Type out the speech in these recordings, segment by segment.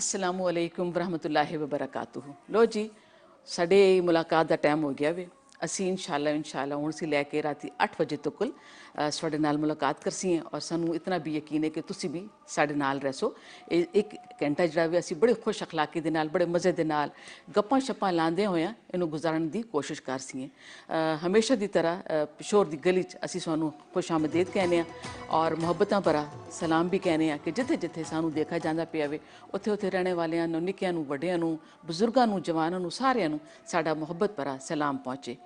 अस्सलामु अलैकुम वरहमतुल्लाहि वबरकातुहू। लो जी साढ़े मुलाकात का टाइम हो गया वे। असी इंशाल्लाह हूँ असी लैके राती 8 बजे तक साढ़े नाल मुलाकात करसी हैं और सानू इतना भी यकीन है कि तुसी भी साढ़े नाल रहो। एक घंटा जिहड़ा वे असी बड़े खुश अखलाकी दे नाल बड़े मज़े दे नाल गप्पां शप्पां लांदे होया इनू गुजारन दी कोशिश करसी हैं। हमेशा की तरह पिशोर की गली च असी सानू खुश आमदेद कहने और मुहब्बतां भरा सलाम भी कहने कि जिथे जिथे सानू देखा जाता पिया वे उत्थे उत्थे रहने वालियां नूं निक्कियां नूं वड्डियां नूं बजुर्गां नूं जवानां नूं सारियां नूं साडा मुहब्बत भरा सलाम पहुँचे।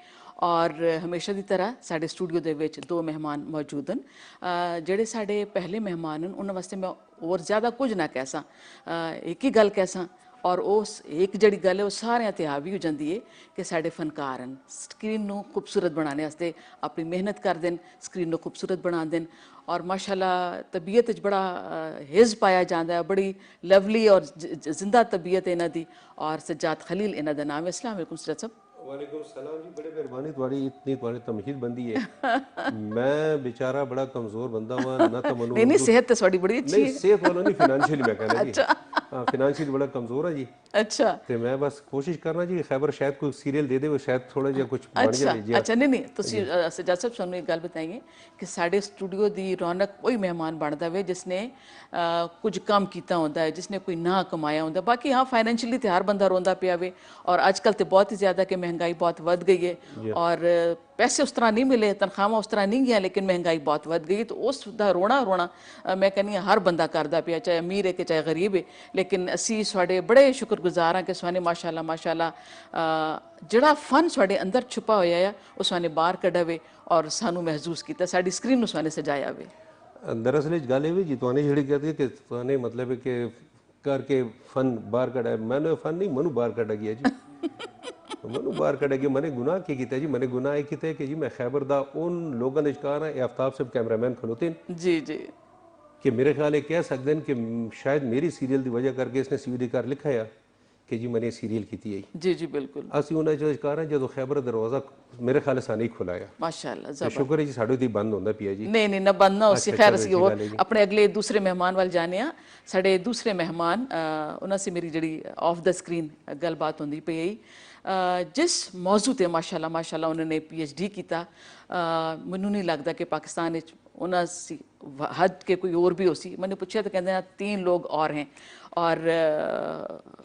और हमेशा की तरह साढ़े स्टूडियो दे विच 2 मेहमान मौजूद हैं। जिहड़े साढ़े पहले मेहमान हैं उन्होंने वास्ते मैं और ज़्यादा कुछ ना कहसा, एक ही गल कहसा और उस एक जड़ी गल है वो सारे ते हावी हो जाती है कि साढ़े फनकार हैं स्क्रीन नूं खूबसूरत बनाने वास्ते अपनी मेहनत करते हैं, स्क्रीन नूं खूबसूरत बनाते हैं और माशाल्लाह तबीयत बड़ा हिज़ पाया जाता है, बड़ी लवली और जिंदा तबीयत है इन्हां दी। और सज्जाद खलील इन्हां दा नाम है। अस्सलाम वालेकुम सज्जाद साहब। वालेकुम सलाम जी, बड़े मेहरबानी तुम्हारी इतनी तुम्हारी तमहीद बंदी है। मैं बेचारा बड़ा कमज़ोर बंदा हुआ ना तो मनु नहीं सेहत तो थोड़ी बड़ी अच्छी नहीं है। सेहत वाला नहीं फिनेंशियली मैं कहना जी। अच्छा हाँ फिनेंशियली बड़ा कमज़ोर है जी। अच्छा तो मैं बस कोशिश करना जी खैबर शायद कोई सीरियल दे दे शायद थोड़ा जिहा कुछ बन अच्छा जाए जी। अच्छा नहीं तुसी सज्जाद साहब सानू एक गल बताइए कि साढ़े स्टूडियो की रौनक वही मेहमान बनता वे जिसने कुछ काम किया होता है, जिसने कोई ना कमाया होता। बाकी हाँ फाइनैंशियली तो हर बंदा रोंदा पिया वे और अजकल तो बहुत ही ज़्यादा कि महंगाई बहुत बढ़ गई है और पैसे उस तरह नहीं मिले, तनख्वाहां उस तरह नहीं गई, लेकिन महंगाई बहुत बढ़ गई है। तो उसका रोना रोना मैं कहनी हर बंदा करता पिया, चाहे अमीर है कि चाहे गरीब है। लेकिन असी साढ़े बड़े शुक्रगुजार हाँ कि साने माशाल्लाह माशाल्लाह जिहड़ा फन साढ़े अंदर छुपा होया है उस साने बाहर कढ़ा वे और सानू महसूस किया, साड़ी स्क्रीन नूं साने सजाया वे। दरअसल गल ये जी तुहाने जिहड़ी कहती है कि तुहाने मतलब है कि करके फन बाहर कढ़ा है, मैंने फन नहीं मनु बाहर कढ़ा गया जी। मनु बाहर कढ़ा गया, मैंने गुनाह की किया जी। मैंने गुनाह किया कि जी मैं खैबर दा उन लोगों ने शिकार है आफ्ताब साहब कैमरामैन खलोते हैं जी जी कि मेरे ख्याल कह सकते हैं कि शायद मेरी सीरियल की वजह करके इसने सीवी कर लिखा है कि जी मैंने सीरियल की है जी जी बिल्कुल ਅਸੀਂ ਉਹਨਾਂ ਚੋਂ शिकार हैं जो खैबर दरवाज़ा मेरे ख्याल साने ही खुलाया। माशाल्लाह तो शुक्र है जी साढ़े तो बंद होता पिया जी। नहीं ना बंद ना उसी अच्छा, खैर चलो असी अच्छी और गल है जी। अपने अगले दूसरे मेहमान वाल जाने साढ़े दूसरे मेहमान उन्होंने से मेरी जड़ी ऑफ द स्क्रीन गलबात होंदी पई जिस मौजू ते माशाल्लाह माशाल्लाह उन्होंने PhD किया। मैनू नहीं लगता कि पाकिस्तान उन्होंने हद के कोई और भी हो सी। मैंने पूछा तो कहते 3 लोग और हैं और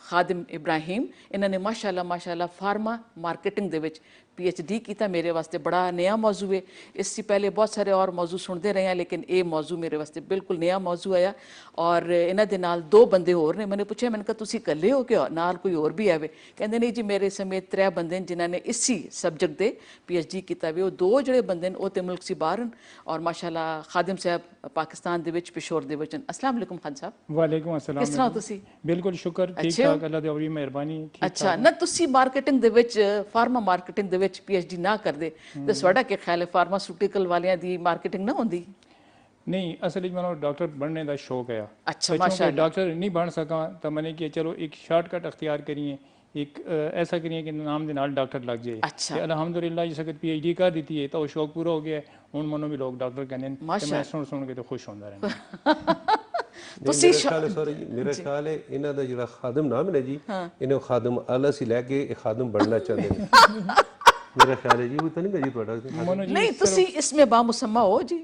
खादिम इब्राहिम इन्होंने माशाल्लाह माशाल्लाह फार्मा मार्केटिंग दे विच PhD किया। मेरे वास्ते बड़ा नया मौजू है। इससे पहले बहुत सारे और मौजू सुनते रहे हैं लेकिन ये मौजू मेरे वास्ते बिल्कुल नया मौजू आया और इन्हां दे नाल 2 बंदे होर ने। मैंने पूछा मैंने कहा तुसी कल्ले हो क्या नाल कोई और भी आवे? कहते नहीं जी मेरे समेत 3 बंदे जिन्होंने इसी सब्जेक्ट दे PhD किया वे। 2 जड़े बंदे वो तो मुल्क से बाहर हैं और माशाल्लाह खादिम साहब पाकिस्तान दे विच पिशोर दे विच। अस्सलाम वालेकुम खान साहब। वालेकुम अस्सलाम। किस तरह हो तुसी? बिल्कुल शुक्र ठीक ठाक अल्लाह दी बड़ी मेहरबानी। अच्छा ना तुसी मार्केटिंग दे विच फार्मा मार्केटिंग दे विच PhD ना करदे ते साडा क्या ख्याल है फार्मास्यूटिकल वालियां दी मार्केटिंग ना होंदी? नहीं असल में मैंने डॉक्टर बनने का शौक है। अच्छा माशाल्लाह डॉक्टर नहीं बन सका तो मैंने किया चलो एक शॉर्टकट अख्तियार करिए, एक ऐसा करिए कि नाम के नाल डॉक्टर लग जाए। अच्छा अल्हम्दुलिल्लाह इस वक्त PhD कर दी है तो शौक पूरा हो गया। हूँ मनो भी लोग डॉक्टर कहते हैं मैं सुन के तो खुश होता रहना। मेरे ख्याल है इन्हों का जो खादम नाम है जी इन्हें खादम आला से लैके खादम बनना चाहते हैं। मेरा ख्याल है जी वो तो नहीं जी थोड़ा नहीं तुसी इसमें बामुसम्मा हो जी।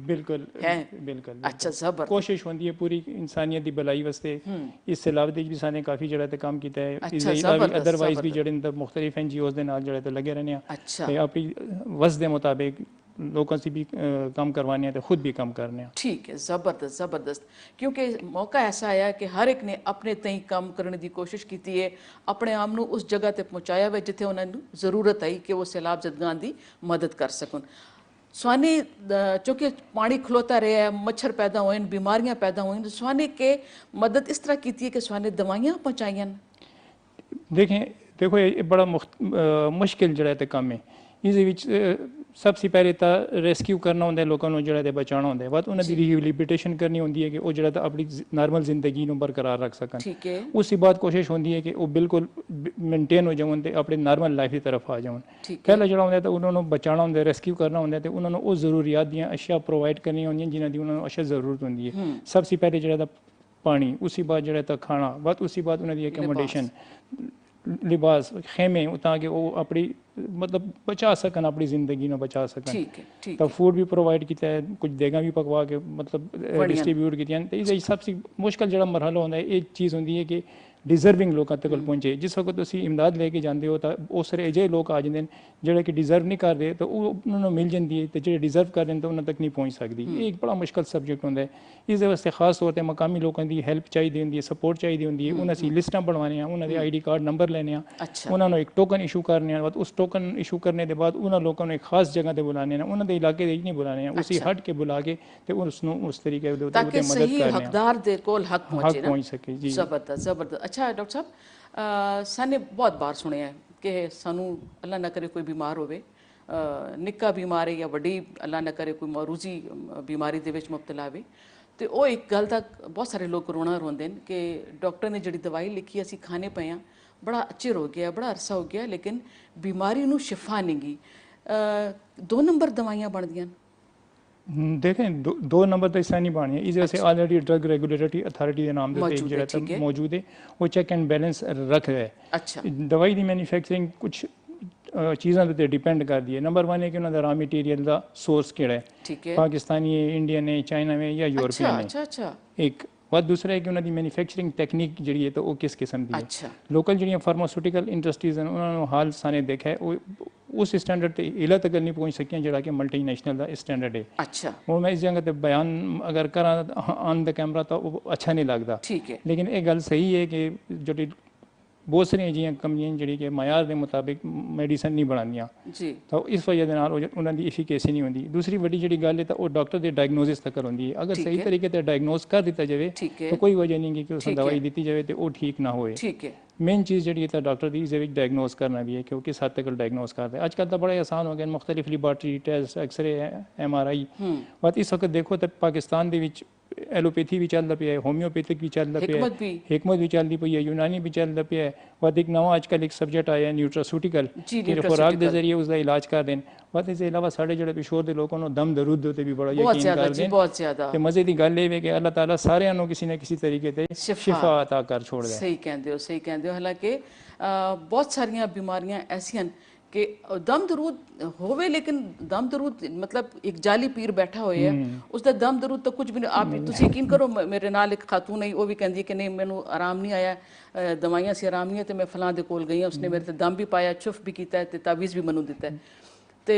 बिल्कुल बिल्कुल अच्छा जबर कोशिश होती है पूरी इंसानियत की भलाई वास्ते। इस सिलावत भी साने काफ़ी जगह ते काम किया है। अदरवाइज भी जड़े मुख्तलिफ NGOs के नाल जड़े लगे रहने अपनी वस के मुताबिक लोगों से भी काम करवाने तो खुद भी काम करने। ठीक है ज़बरदस्त ज़बरदस्त क्योंकि मौका ऐसा आया कि हर एक ने अपने तई काम करने की कोशिश की है, अपने आप को उस जगह तक पहुँचाया हुआ जिथे उन्होंने ज़रूरत आई कि वो सैलाब जदगां की मदद कर सकन। स्वानी चूँकि पानी खलोता रहा, मच्छर पैदा हुए, बीमारियां पैदा हुई, स्वानी के मदद इस तरह की है कि स्वानी दवाइयाँ पहुँचाइया। देखो ये बड़ा मुश्किल जड़ा काम है। इस सबसे पहले तो रेस्क्यू करना होंगे लोगों को जड़ा बचाना होंगे, बाद उन्होंने रिहेबिलिटेशन करनी होंगी है कि वो जड़ा अपनी नॉर्मल जिंदगी को बरकरार रख सकन। उसके बाद कोशिश होती है कि वो बिल्कुल मेनटेन हो जाए तो अपने नॉर्मल लाइफ की तरफ आ जाए। पहला जड़ा होंगे तो उन्होंने बचाना होंगे रेस्क्यू करना होंगे तो उन्होंने वो जरूरियात दी अशिया प्रोवाइड करनी होंगी जिन्होंने की उन्होंने अशिया जरूरत होंगी है। सबसे पहले जड़ा ਪਾਣੀ, ਉਸੇ ਬਾਅਦ ਜਿਹੜਾ ਤਾਂ ਖਾਣਾ, ਬਾਅਦ ਉਸੇ ਬਾਅਦ ਉਹਨਾਂ ਦੀ ਐਕੋਮੋਡੇਸ਼ਨ, ਲਿਬਾਸ, ਖੇਮੇ, ਤਾਂ ਕਿ ਉਹ ਆਪਣੀ ਮਤਲਬ ਬਚਾ ਸਕਣ, ਆਪਣੀ ਜ਼ਿੰਦਗੀ ਨੂੰ ਬਚਾ ਸਕਣ। ਠੀਕ ਹੈ, ਠੀਕ ਤਾਂ ਫੂਡ ਵੀ ਪ੍ਰੋਵਾਈਡ ਕੀਤਾ ਹੈ, ਕੁਝ ਦੇਗਾਂ ਵੀ ਪਕਵਾ ਕੇ ਮਤਲਬ ਡਿਸਟ੍ਰੀਬਿਊਟ ਕੀਤੀਆਂ। ਤੇ ਇਹ ਸਭ ਤੋਂ ਮੁਸ਼ਕਲ ਜਿਹੜਾ ਮਰਹਲਾ ਹੁੰਦਾ ਹੈ, ਇਹ ਚੀਜ਼ ਹੁੰਦੀ ਹੈ ਕਿ ਡਿਜ਼ਰਵਿੰਗ ਲੋਕਾਂ ਤੱਕ ਪਹੁੰਚੇ। ਜਿਸ ਵਕਤ ਤੁਸੀਂ ਇਮਦਾਦ ਲੈ ਕੇ ਜਾਂਦੇ ਹੋ ਤਾਂ ਉਸ ਸਾਰੇ ਅਜਿਹੇ ਲੋਕ ਆ ਜਾਂਦੇ ਨੇ ਜਿਹੜੇ ਕਿ ਡਿਜ਼ਰਵ ਨਹੀਂ ਕਰਦੇ, ਤਾਂ ਉਹ ਉਹਨਾਂ ਨੂੰ ਮਿਲ ਜਾਂਦੀ ਹੈ, ਤੇ ਜਿਹੜੇ ਡਿਜ਼ਰਵ ਕਰਦੇ ਨੇ ਤਾਂ ਉਹਨਾਂ ਤੱਕ ਨਹੀਂ ਪਹੁੰਚ ਸਕਦੀ। ਇਹ ਇੱਕ ਬੜਾ ਮੁਸ਼ਕਲ ਸਬਜੈਕਟ ਹੁੰਦਾ ਹੈ। ਇਸ ਦੇ ਵਾਸਤੇ ਖਾਸ ਤੌਰ 'ਤੇ ਮਕਾਮੀ ਲੋਕਾਂ ਦੀ ਹੈਲਪ ਚਾਹੀਦੀ ਹੁੰਦੀ ਹੈ, ਸਪੋਰਟ ਚਾਹੀਦੀ ਹੁੰਦੀ ਹੈ। ਉਹਨਾਂ ਅਸੀਂ ਲਿਸਟਾਂ ਬਣਵਾਉਣੀਆਂ, ਉਹਨਾਂ ਦੇ ID ਕਾਰਡ ਨੰਬਰ ਲੈਣੇ ਆ, ਉਹਨਾਂ ਨੂੰ ਇੱਕ ਟੋਕਨ ਇਸ਼ੂ ਕਰਨੇ ਆ। ਉਸ ਟੋਕਨ ਇਸ਼ੂ ਕਰਨੇ ਦੇ ਬਾਅਦ ਉਹਨਾਂ ਲੋਕਾਂ ਨੂੰ ਇੱਕ ਖਾਸ ਜਗ੍ਹਾ ਤੇ ਬੁਲਾਣੇ ਆ, ਉਹਨਾਂ ਦੇ ਇਲਾਕੇ ਦੇ ਨਹੀਂ ਬੁਲਾਣੇ ਆ, ਉਸੇ ਹਟ ਕੇ ਬੁਲਾ ਕੇ ਤੇ ਉਸ ਨੂੰ ਉਸ ਤਰੀਕੇ ਦੇ ਉੱਤੇ ਮਦਦ ਕਰਨੀ ਆ, ਹੱਕਦਾਰ ਦੇ ਕੋਲ ਹੱਕ ਪਹੁੰਚ ਸਕੇ। ਜੀ ਜ਼ਬਰਦਸਤ ਜ਼ਬਰਦਸਤ। ਅੱਛਾ ਡਾਕਟਰ ਸਾਹਿਬ, ਸਾਨੇ ਬਹੁਤ ਵਾਰ ਸੁਣਿਆ ਕਿ ਸਾਨੂੰ ਅੱਲਾ ਨਾ ਕਰੇ ਕੋਈ ਬਿਮਾਰ ਹੋਵੇ, ਨਿੱਕਾ ਬਿਮਾਰ ਹੈ ਜਾਂ ਵੱਡੀ ਅੱਲਾ ਨਾ ਕਰੇ ਕੋਈ ਮੌਰੂਜ਼ੀ ਬਿਮਾਰੀ ਦੇ ਵਿੱਚ ਮੁਬਤਲਾ ਹੋਵੇ, ਤੇ ਉਹ ਇੱਕ ਗੱਲ ਦਾ ਬਹੁਤ ਸਾਰੇ ਲੋਕ ਰੋਣਾ ਰੋਂਦੇ ਨੇ ਕਿ ਡਾਕਟਰ ਨੇ ਜਿਹੜੀ ਦਵਾਈ ਲਿਖੀ ਅਸੀਂ ਖਾਣੇ ਪਏ ਹਾਂ, ਬੜਾ ਚਿਰ ਹੋ ਗਿਆ, ਬੜਾ ਅਰਸਾ ਹੋ ਗਿਆ, ਲੇਕਿਨ ਬਿਮਾਰੀ ਨੂੰ ਸ਼ਿਫਾ ਨਹੀਂ ਗਈ। 2 ਨੰਬਰ ਦਵਾਈਆਂ ਬਣਦੀਆਂ ਨੇ। देखें, 2 नंबर तो इससे नहीं बानी है। इस वजह से ऑलरेडी ड्रग रेगुलेटरी अथॉरिटी के नाम देते जो रहता है मौजूद है, वो चेक एंड बैलेंस रख रहा है। अच्छा, दवाई की मैन्युफैक्चरिंग कुछ चीज़ों पर डिपेंड कर दी है। नंबर 1 है कि उन्होंने रॉ मटीरियल का सोर्स केड़ा है, ठीक है, पाकिस्तानी है, इंडियन है, चाइना में या यूरोपियन है। अच्छा अच्छा, एक बात दूसरा है कि उन्होंने मैन्युफैक्चरिंग टैक्नीक जी है तो वो किस किस्म की है। अच्छा, लोकल जी फार्मास्यूटिकल इंडस्ट्रीज हैं, उन्होंने हाल साने देखा है वो उस स्टैंडर्ड ते इला तक नहीं पहुंच सकियां जड़ा कि मल्टीनेशनल का स्टैंडर्ड है। अच्छा, वो मैं इस जगह ते बयान अगर करा ऑन द कैमरा तो वो अच्छा नहीं लगता, ठीक है, लेकिन ये गल सही है कि जो बहुत सारियां जियां कंपनियां जी के मयार के मुताबिक मेडिसन नहीं बनानियां, जी, तो इस वजह के नाल उन्हां दी एफिकेसी नहीं होंदी। दूसरी वड्डी जिहड़ी गल है तो वो डॉक्टर के डायग्नोसिस तक होंदी है। अगर सही तरीके से डायग्नोस कर दिता जाए ठीक है, तो कोई वजह नहीं कि उस दवाई दी जाए तो वो ठीक ना होए। ठीक है, मेन चीज़ जी है डॉक्टर की इस डायग्नोस करना भी है कि वो किस हद तक डायग्नोस करते हैं। अजकल तो बड़े आसान हो गए, मुख्तलिफ लिबार्टरी टेस्ट, एक्सरे, MRI। बट इस वक्त देखो तो पाकिस्तान के एलोपैथी भी चलता पिया है, होम्योपैथिक भी चलता पिया है, हिकमत भी चलती पई है, यूनानी भी चलता पिया है। बट एक नवा अजकल एक सब्जेक्ट आया है न्यूट्रासूटिकल, खुराक के जरिए उसका इलाज कर दें। बट इसके अलावा साढ़े जो पिछोर के लोगों को दम दरूद उत्ते भी बड़ा यकीन कर दें। बहुत ज़्यादा मजे की गल है कि अल्लाह ताला सारिਆਂ ਨੂੰ किसी न किसी तरीके से शिफा अता कर छोड़ दे। सही कहते हो, सही कहते हो। हालांकि बहुत सारियां बीमारियां ऐसी कि दम दरूद होवे, लेकिन दम दरूद मतलब एक जाली पीर बैठा होया है, उसका दम दरूद तो कुछ भी नहीं। आप तुम यकीन करो, मेरे नाल एक खातून है, वो भी कहती है कि नहीं मैनू आराम नहीं आया, दवाइयां से आराम नहीं है, तो मैं फलां दे कोल गई, उसने मेरे ते दम भी पाया, चुफ भी किया है, तावीज़ भी मैनू दिता है। तो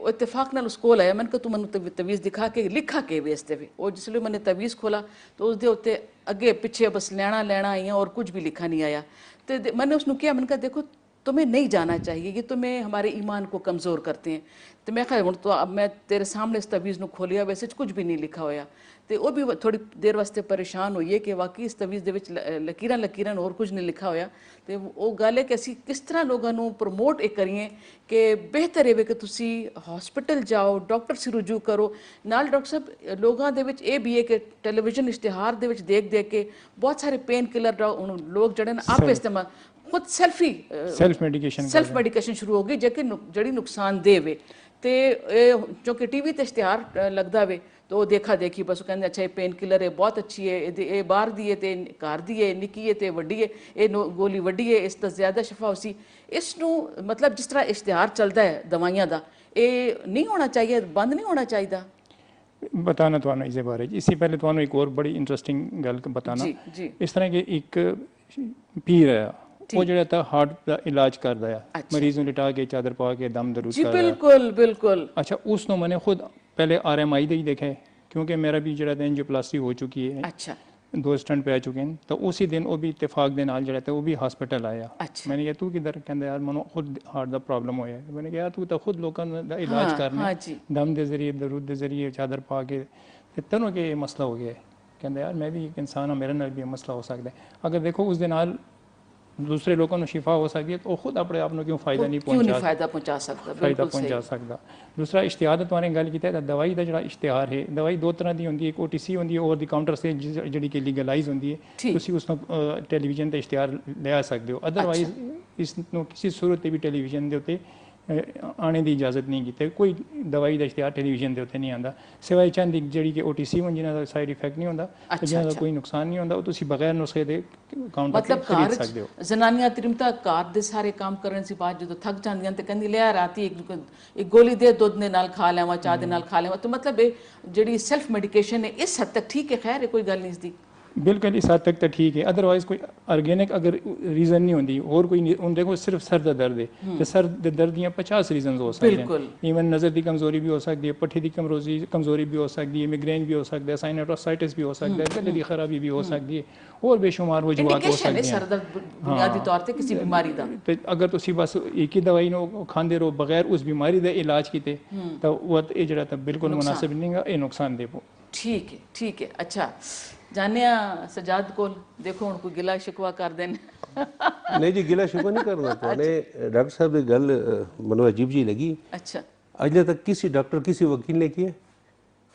इतफाक नाल उस कोल आया, मैंने कहा तू मैनू तवीज़ दिखा के लिखा के वेचते वे। और जिसलिए मैंने तवीज़ खोला तो उसके उत्ते अगे पिछे बस लैना लैना आईया और कुछ भी लिखा नहीं आया। तो मैंने उसनू किया, मैंने कहा देखो तुम्हें नहीं जाना चाहिए, ये तुम्हें हमारे ईमान को कमज़ोर करते हैं। तो मैं कहा तो अब मैं तेरे सामने इस तवीज़ को खोलिया, वैसे कुछ भी नहीं लिखा होया। तो वो भी थोड़ी देर वास्ते परेशान हुई है कि वाकई इस तवीज़ दे विच लकीरां लकीरां और कुछ नहीं लिखा होया। तो वो गल है कि असीं किस तरह लोगों को प्रमोट ये करिए कि बेहतर है कि तुसी हॉस्पिटल जाओ, डॉक्टर से रुजू करो। नाल डॉक्टर साहब लोगों दे विच ये भी है कि टेलीविजन इश्तिहार दे विच देख देख के बहुत सारे पेन किलर लोग जड़े आप इस्तेमाल खुद सेल्फ मेडिकेशन शुरू हो गई जड़ी नुकसानदेह वे। तो जो कि TV ते इश्तिहार लगता वे तो वो देखा देखी बस वो कहते अच्छा ये पेन किलर है, बहुत अच्छी है, ये बाहर दी है, तो घर दी है, निकी है, तो वड्डी है, ये गोली वड्डी है, इस तो ज़्यादा शफा उसी इसनू मतलब जिस तरह इश्तिहार चलता है दवाइयां का, ये नहीं होना चाहिए, बंद नहीं होना चाहिए। बताना तो इस बारे इससे पहले तो एक और बड़ी इंटरेस्टिंग गल बताना। जी, जी। इस तरह के एक पीर है वो जो हार्ट का इलाज करता है। अच्छा। मरीज में लिटा के चादर पा के दम दरूद करता है। बिल्कुल बिल्कुल। अच्छा, उसको मैंने खुद पहले RMI दे ही देखा है क्योंकि मेरा भी जो एंजियोप्लास्टी हो चुकी है। अच्छा। 2 स्टंट पे आ चुके हैं, तो उसी दिन वो भी इत्तेफाक दे नाल जो वो भी हॉस्पिटल आया। अच्छा। मैंने कहा तू किधर, कहता यार मनो खुद हार्ट का प्रॉब्लम होया। मैंने कहा यार तू तो खुद लोगों का इलाज करना दम के जरिए दरूद के जरिए चादर पा के तेनों के मसला हो गया है। कहता यार मैं भी एक इंसान हाँ, मेरे नाल भी मसला हो सकता है। अगर देखो उस दिन दूसरे लोगों को शिफा हो सकती है तो खुद अपने आप क्यों फायदा नहीं पहुंचा सकता। दूसरा इश्तिहार तुम्हारे गल की दवाई का जो इश्तिहार है, दवाई 2 तरह की होंगी, एक OTC होंगी ओवर द काउंटर से जी कि लीगलाइज होंगी है, तुम उसको टेलीविजन का इश्तिहार ले आ सकते हो। अदरवाइज इसनों किसी सूरत भी टेलीविजन के उत्ते ਆਣੇ ਦੀ ਇਜਾਜ਼ਤ ਨਹੀਂ ਕੀਤੀ। ਕੋਈ ਦਵਾਈ ਦਾ ਇਸ਼ਤਿਹਾਰ ਟੈਲੀਵਿਜ਼ਨ ਦੇ ਉੱਤੇ ਨਹੀਂ ਆਉਂਦਾ ਸਿਵਾਏ ਚੰਦ ਇੱਕ ਜਿਹੜੀ ਕਿ OTC ਹੋਣ ਜਿਨ੍ਹਾਂ ਦਾ ਸਾਈਡ ਇਫੈਕਟ ਨਹੀਂ ਹੁੰਦਾ ਤੇ ਜਿਨ੍ਹਾਂ ਦਾ ਕੋਈ ਨੁਕਸਾਨ ਨਹੀਂ ਹੁੰਦਾ ਉਹ ਤੁਸੀਂ ਬਗੈਰ ਨੁਸਖੇ ਦੇ ਕਾਊਂਟਰ ਤੇ ਖਰੀਦ ਸਕਦੇ ਹੋ। ਜ਼ਨਾਨੀਆਂ ਤ੍ਰਿਮਤਾ ਘਰ ਦੇ ਸਾਰੇ ਕੰਮ ਕਰਨ ਸੀ ਬਾਅਦ ਜਦੋਂ ਥੱਕ ਜਾਂਦੀਆਂ ਤੇ ਕਹਿੰਦੀ ਲਿਆ ਰਾਤੀ ਇੱਕ ਗੋਲੀ ਦੇ ਦੁੱਧ ਦੇ ਨਾਲ ਖਾ ਲੈਵਾਂ ਚਾਹ ਦੇ ਨਾਲ ਖਾ ਲੈਵਾਂ ਤਾਂ ਮਤਲਬ ਇਹ ਜਿਹੜੀ ਸੈਲਫ ਮੈਡੀਕੇਸ਼ਨ ਹੈ ਇਸ ਹੱਦ ਤੱਕ ਠੀਕ ਹੈ ਖੈਰ ਹੈ ਕੋਈ ਗੱਲ ਨਹੀਂ ਇਸਦੀ ਬਿਲਕੁਲ ਇਸ ਹੱਦ ਤੱਕ ਤਾਂ ਠੀਕ ਹੈ ਅਦਰਵਾਈਜ਼ ਕੋਈ ਆਰਗੇਨਿਕ ਅਗਰ ਰੀਜ਼ਨ ਨਹੀਂ ਹੁੰਦੀ ਹੋਰ ਕੋਈ ਹੁਣ ਦੇਖੋ ਸਿਰਫ ਸਰ ਦਾ ਦਰਦ ਹੈ ਤੇ ਸਰ ਦੇ ਦਰਦ ਦੀਆਂ 50 ਰੀਜ਼ਨਸ ਹੋ ਸਕਦੇ ਹਨ ਈਵਨ ਨਜ਼ਰ ਦੀ ਕਮਜ਼ੋਰੀ ਵੀ ਹੋ ਸਕਦੀ ਹੈ ਪੱਠੇ ਦੀ ਕਮਜ਼ੋਰੀ ਵੀ ਹੋ ਸਕਦੀ ਹੈ ਮਾਈਗ੍ਰੇਨ ਵੀ ਹੋ ਸਕਦਾ ਹੈ ਸਾਈਨੋਸਾਈਟਿਸ ਵੀ ਹੋ ਸਕਦਾ ਹੈ ਗਲੇ ਦੀ ਖਰਾਬੀ ਵੀ ਹੋ ਸਕਦੀ ਹੈ ਹੋਰ ਬੇਸ਼ੁਮਾਰ ਵਜੂਹਾਤ ਹੋ ਸਕਦੇ ਹਨ ਸਰ ਦਰਦ ਬੁਨਿਆਦੀ ਤੌਰ ਤੇ ਕਿਸੇ ਬਿਮਾਰੀ ਦਾ ਤੇ ਅਗਰ ਤੁਸੀਂ ਬਸ ਇੱਕ ਹੀ ਦਵਾਈ ਨੂੰ ਖਾਂਦੇ ਰਹੋ ਬਗੈਰ ਉਸ ਬਿਮਾਰੀ ਦਾ ਇਲਾਜ ਕੀਤੇ ਤਾਂ ਉਹ ਇਹ ਜਿਹੜਾ ਤਾਂ ਬਿਲਕੁਲ ਮੁਨਾਸਿਬ ਨਹੀਂ ਹੈ ਇਹ ਨੁਕਸਾਨਦੇਹ ਠੀਕ ਹੈ ਅੱਛਾ ਜਾਣਿਆ ਸਜਾਦ ਕੋਲ ਦੇਖੋ ਹੁਣ ਕੋਈ ਗਿਲਾ ਸ਼ਿਕਵਾ ਕਰਦੇ ਨੇ ਨਹੀਂ ਜੀ ਗਿਲਾ ਸ਼ਿਕਵਾ नहीं करना तुमने डॉक्टर साहब की गल मनो अजीब जी लगी अच्छा अजले तक किसी डॉक्टर किसी वकील ने किया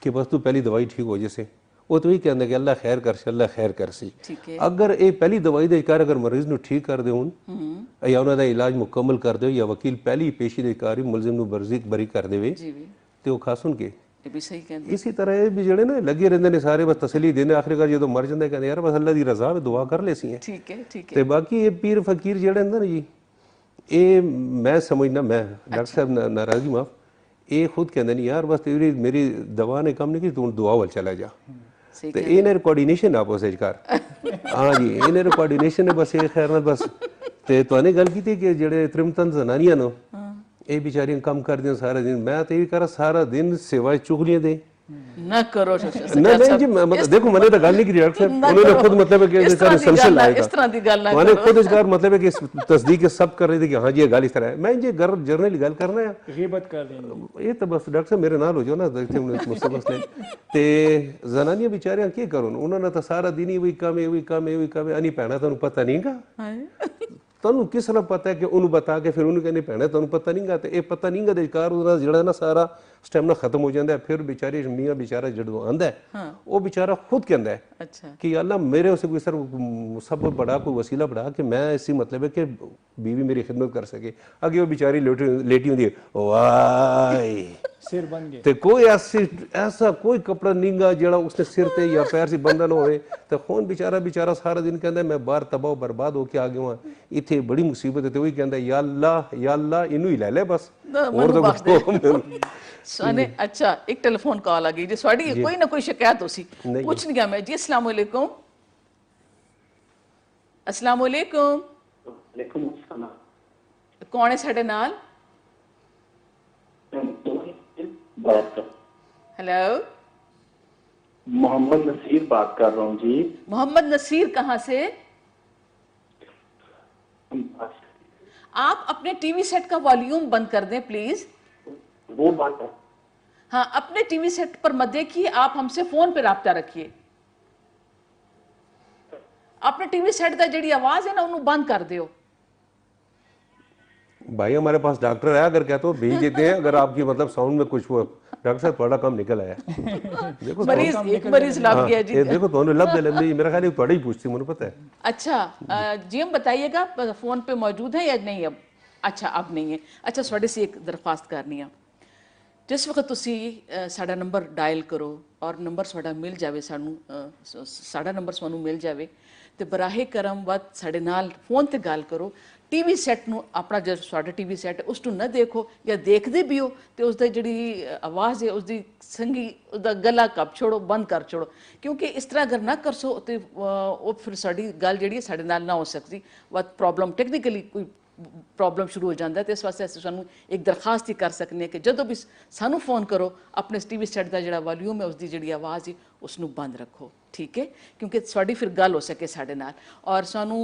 कि बस तू पहली दवाई ठीक हो जैसे वो तो ही कहता कि अल्लाह खैर कर अल्लाह खैर कर सी अगर ये पहली दवाई दे कार अगर मरीज ਨੂੰ ठीक कर दे ਹੁਣ या ਉਹਨਾਂ ਦਾ ਇਲਾਜ ਮੁਕੰਮਲ ਕਰ ਦਿਓ ਜਾਂ ਵਕੀਲ ਪਹਿਲੀ ਪੇਸ਼ੀ ਦੇ ਕਾਰ ਮੁਲਜ਼ਮ ਨੂੰ ਬਰੀ ਕਰ ਦੇਵੇ ਤੇ ਉਹ ਖਾਸੁਨ ਕੇ ਇਹ ਵੀ ਸਹੀ ਕਹਿੰਦੇ ਇਸੇ ਤਰ੍ਹਾਂ ਇਹ ਵੀ ਜਿਹੜੇ ਨੇ ਲੱਗੇ ਰਹਿੰਦੇ ਨੇ ਸਾਰੇ ਬਸ ਤਸੱਲੀ ਦੇਣੇ ਆਖਿਰਕਾਰ ਜਦੋਂ ਮਰ ਜਾਂਦੇ ਕਹਿੰਦੇ ਯਾਰ ਬਸ ਅੱਲਾ ਦੀ ਰਜ਼ਾ ਵਿੱਚ ਦੁਆ ਕਰ ਲੈਸੀ ਹੈ ਠੀਕ ਹੈ ਤੇ ਬਾਕੀ ਇਹ ਪੀਰ ਫਕੀਰ ਜਿਹੜੇ ਹੁੰਦੇ ਨੇ ਜੀ ਇਹ ਮੈਂ ਸਮਝਣਾ ਮੈਂ ਡਾਕਟਰ ਸਾਹਿਬ ਨਾਰਾਜ਼ਗੀ ਮਾਫ ਇਹ ਖੁਦ ਕਹਿੰਦੇ ਨੇ ਯਾਰ ਬਸ ਤੇਰੀ ਮੇਰੀ ਦਵਾ ਨੇ ਕੰਮ ਨਹੀਂ ਕੀਤੀ ਤੂੰ ਦੁਆ ਵੱਲ ਚਲਾ ਜਾ ਤੇ ਇਹਨੇ ਕੋਆਰਡੀਨੇਸ਼ਨ ਆਪਸ ਵਿੱਚ ਕਰ ਹਾਂ ਜੀ ਇਹਨੇ ਕੋਆਰਡੀਨੇਸ਼ਨ ਨੇ ਬਸ ਇਹ ਖੈਰ ਨਾਲ ਬਸ ਤੇ ਤੁਹਾਨੇ ਗੱਲ ਕੀਤੀ ਕਿ ਜਿਹੜੇ ਤ੍ਰਿਮਤਨ ਜ਼ਨਾਨੀਆਂ ਨੂੰ ਇਹ ਵਿਚਾਰੀਆਂ ਕੰਮ ਕਰਦੀਆਂ ਸਾਰਾ ਦਿਨ ਮੈਂ ਤੇ ਇਹ ਕਰ ਸਾਰਾ ਦਿਨ ਸਿਵਾਏ ਚੁਗਲੀਆਂ ਦੇ ਨਾ ਕਰੋ नहीं जी मतलब देखो मैंने तो गल नहीं की डॉक्टर साहब उन्होंने खुद मतलब है कि इस तरह संशय लाया इस तरह की गल ना मैंने खुद इसका मतलब है कि तस्दीक सब कर रही थी कि हाँ जी ये गल इस तरह है मैं जी जर्नली गल करना है गिबत कर देंगे ये तो बस डॉक्टर साहब मेरे नाल हो जाओ ना देखते मुझसे मसले ते जनानियां बेचारियां की करो उन्होंने तो सारा दिन ही वही काम है अनी भैना तुहानू पता नहीं गा ਤੁਹਾਨੂੰ ਕਿਸ ਨੂੰ ਪਤਾ ਹੈ ਕਿ ਉਹਨੂੰ ਬਤਾ ਕੇ ਫਿਰ ਉਹਨੂੰ ਕਹਿੰਦੇ ਭੈਣਾ ਤੁਹਾਨੂੰ ਪਤਾ ਨਹੀਂਗਾ ਤੇ ਇਹ ਪਤਾ ਨਹੀਂਗਾ ਦੇ ਕਾਰ ਉਹਦਾ ਜਿਹੜਾ ਨਾ ਸਾਰਾ ਸਟੈਮਨਾ ਖਤਮ ਹੋ ਜਾਂਦਾ ਫਿਰ ਵਿਚਾਰੇ ਮੀਆਂ ਵਿਚਾਰਾ ਜਦੋਂ ਆਂਦਾ ਹੈ ਉਹ ਵਿਚਾਰਾ ਖੁਦ ਕਹਿੰਦਾ ਹੈ अच्छा कि अल्लाह मेरे उसे कोई सर सब बड़ा कोई वसीला बढ़ा कि मैं इसी मतलब है कि बीवी मेरी खिदमत कर सके आगे वो बेचारी लेटी होती है वाई सिर बन गए ते कोई ऐसा कोई कपड़ा नींगा जड़ा उसने सिर ते या पैर से बंधन होए तो खून बेचारा सारा दिन कहता मैं बाहर तबाह बर्बाद होके आ गया हूं इत्थे बड़ी मुसीबत है ते वही कहता या अल्लाह इनू ही ले ले बस और तो कुछ साने अच्छा एक टेलीफोन कॉल आ गई जी सॉरी कोई ना कोई शिकायत होसी पूछ नहीं गया मैं जी अस्सलाम वालेकुम अस्सलाम वालेकुम वालेकुम अस्सलाम कौन है साडे नाल हेलो मोहम्मद नसीर बात कर रहा हूँ जी मोहम्मद नसीर कहाँ से आप अपने टीवी सेट का वॉल्यूम बंद कर दें प्लीज वो बात है हाँ अपने टीवी सेट पर मत देखिए आप हमसे फोन पे राब्ता रखिए अपने टीवी सेट का जी आवाज है ना उन्होंने बंद कर दियो भाई हमारे पास डॉक्टर है अगर कहते हो भेज देते हैं अगर आपकी मतलब साउंड में कुछ हुआ डॉक्टर साहब थोड़ा कम निकल आया देखो मरीज एक मरीज लग गया जी ये देखो तो लब दे लेंगे मेरा ख्याल है थोड़ा ही पूछती मुझे पता है अच्छा जी हम बताइएगा फोन पे मौजूद है या नहीं अब अच्छा अब नहीं है अच्छा थोड़े से एक दरख्वास्त करनी है जिस वक्त तुसी साडा नंबर डायल करो और नंबर साडा मिल जावे साडा नंबर सानू मिल जावे ते बराहे करम वत साडे नाल फोन ते गल करो टीवी सैट नू अपना जो साडा टीवी सैट है उस नू न देखो या देखदे भी हो ते उसदी जिहड़ी आवाज़ है उसदी संगी उसदा गला कप छोड़ो बंद कर छोड़ो क्योंकि इस तरह अगर ना करसो ते वो फिर साडी गल जिहड़ी साडे नाल ना हो सकदी वत प्रॉब्लम टेक्निकली कोई प्रॉब्लम शुरू हो जाता है तो इस वास्ते असं सानू एक दरखास्त ही कर सकते हैं कि जो भी सानू फोन करो अपने टीवी सैट का जो वॉल्यूम है उसकी जी आवाज़ है उसनू बंद रखो ठीक है क्योंकि साड़ी फिर गल हो सके साढ़े नाल और सानू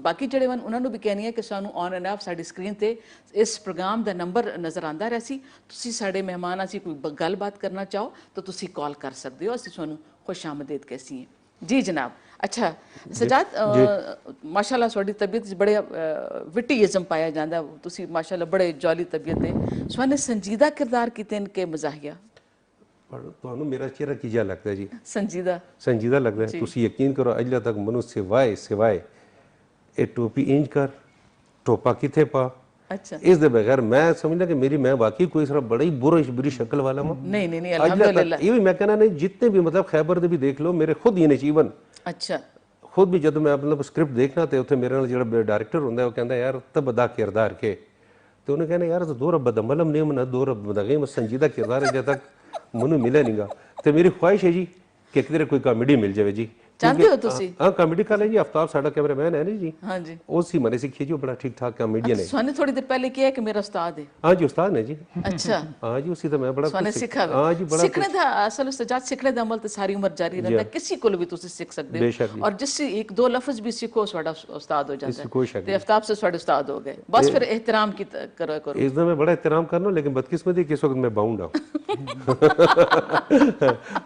बाकी जोड़े वन उन्होंने भी कहनी है कि सानू on end of sari screen ते इस प्रोग्राम का नंबर नज़र आता रहा सी तुसी साढ़े मेहमान असी कोई गलबात करना चाहो तो तुसी कॉल कर सकते हो असी सानू खुश आमदेद कैसी हैं जी जनाब अच्छा सजाद माशाल्लाह थोड़ी तबीयत बड़े विटीइज़म पाया जाता तुसी माशाल्लाह बड़े जॉली तबीयत है सुहाने संजीदा किरदार किते के मज़ाहिया पर ਤੁਹਾਨੂੰ ਮੇਰਾ ਚਿਹਰਾ ਕੀ ਜਿਹਾ ਲੱਗਦਾ ਜੀ संजीदा ਲੱਗਦਾ ਹੈ ਤੁਸੀਂ ਯਕੀਨ ਕਰੋ ਅਜਲਾ ਤੱਕ ਮਨੁ ਸਿਵਾਏ ਇਹ ਟੋਪੀ ਇੰਜ ਕਰ ਟੋਪਾ ਕਿੱਥੇ ਪਾ अच्छा इस दे बगैर मैं समझना कि मेरी मैं वाकई कोई सरा बड़ा ही बुरी शक्ल वाला हूं। नहीं नहीं नहीं अजले तक अल्हम्दुलिल्लाह। ये भी मैं कहना नहीं, जितने भी मतलब खैबर दे भी देख लो, मेरे खुद ही नचीवन अच्छा खुद भी जब मैं मतलब स्क्रिप्ट देखना ते उत्थे मेरे नाल जेड़ा डायरेक्टर हुंदा है, वो कहंदा यार तबदा किरदार के, तो उन्हें कहना यार दो रब दा मलम नहीं मना, दो रब दा गई संजीदा किरदार है, जब तक मनु मिले नहींगा। तो मेरी ख्वाहिश है जी कि किधरे कोई कॉमेडी मिल जाए जी। चाहते हो तुसी? हाँ कॉमेडी कर ले जी, आफ्ताब साडा कैमरामैन है नहीं जी, हाँ जी। उसी मने सीखी जी, वो बड़ा ठीक ठाक कॉमेडियन है। सोने थोड़ी देर पहले किया है कि मेरा उस्ताद है। हाँ जी उस्ताद है जी। अच्छा हाँ जी उसी तो मैं बड़ा सोने कुछ सिखा हाँ जी बड़ा सीखने दा असल उस्ताद सीखने दा अमल तो सारी उम्र जारी रहता है, किसी को भी तुसी सीख सकते बेशक हो, जी। और जिससे एक दो लफ्ज भी सीखो साडा उस्ताद हो जाता इसमें है। कोई शक ते आफ्ताब से साडे उस्ताद हो गए, बस फिर एहतराम की करो करो। इसमें मैं बड़ा एहतराम करना, लेकिन बदकिस्मती कि इस वक्त मैं बाउंड हूँ।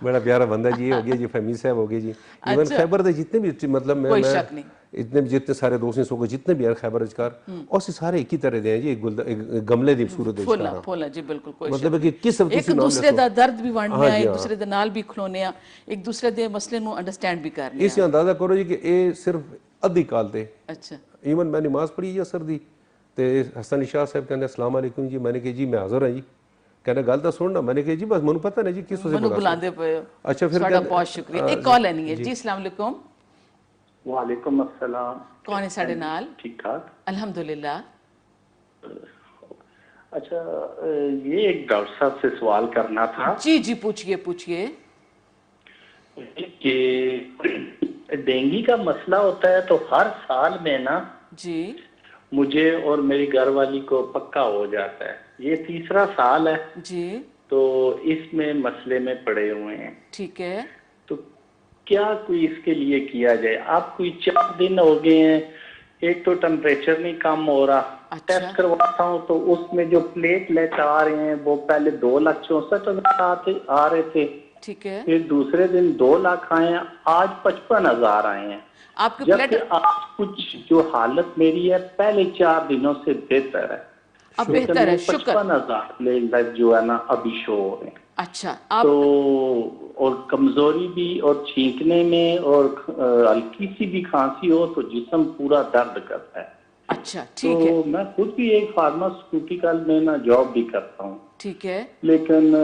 बड़ा प्यारा बंदा जी, ये हो गया जी, फहमी साहब हो गए जी, इवन खैबर दे जितने भी मतलब कोई शक नहीं। इतने भी जितने सारे दोस्त सो जितने भी हैं खैबर अजकार, और सारे एक ही तरह दे हैं जी, एक गमले की सूरत फुल फुल जी बिल्कुल कोई मतलब है कि किस एक दूसरे दा दर्द भी वंडने आ, एक दूसरे दे नाल भी खलोने आ, एक दूसरे दे मसले नु अंडरस्टैंड भी करने इस अंदाजा करो जी कि ये सिर्फ अद्धी काल ते अच्छा इवन मैं नमाज पढ़ी है असर दी, ते हसन शाह साहब कहते अस्सलाम वालेकुम जी, मैंने कहा जी मैं हाजिर हाँ जी, कहना गल तो सुनना, मैंने कहा जी बस मनु पता नहीं जी किस वजह मनु बुलांदे पे हो। अच्छा फिर साडा बहुत शुक्रिया। एक कॉल है नहीं है जी। अस्सलाम वालेकुम। वालेकुम अस्सलाम। कौन है साडे नाल? ठीक ठाक। अल्हम्दुलिल्लाह। अच्छा ये एक डॉक्टर साहब से सवाल करना था जी जी पूछिए पूछिए। कि डेंगू का मसला होता है तो हर साल में ना जी मुझे और मेरी घरवाली को पक्का हो जाता है, ये तीसरा साल है, जी तो इसमें मसले में पड़े हुए हैं। ठीक है। तो क्या कोई इसके लिए किया जाए? आप कोई 4 दिन हो गए हैं, एक तो टेम्परेचर नहीं कम हो रहा, अच्छा। टेस्ट करवाता हूँ तो उसमें जो प्लेटलेट आ रहे हैं वो पहले 2,64,000 आ रहे थे, ठीक है। फिर दूसरे दिन 2 लाख आए हैं, आज 55,000 आए हैं। आपके जबकि प्लेट आज कुछ जो हालत मेरी है पहले 4 दिनों से बेहतर है, अब बेहतर है, शुक्र। 55,000 प्लेटलेट जो है ना अभी शो हो रहे हैं। अच्छा आप तो और कमजोरी भी और छींकने में और हल्की सी भी खांसी हो तो जिस्म पूरा दर्द करता है। अच्छा ठीक है तो मैं खुद भी एक फार्मास्यूटिकल में ना जॉब भी करता हूँ, ठीक है। लेकिन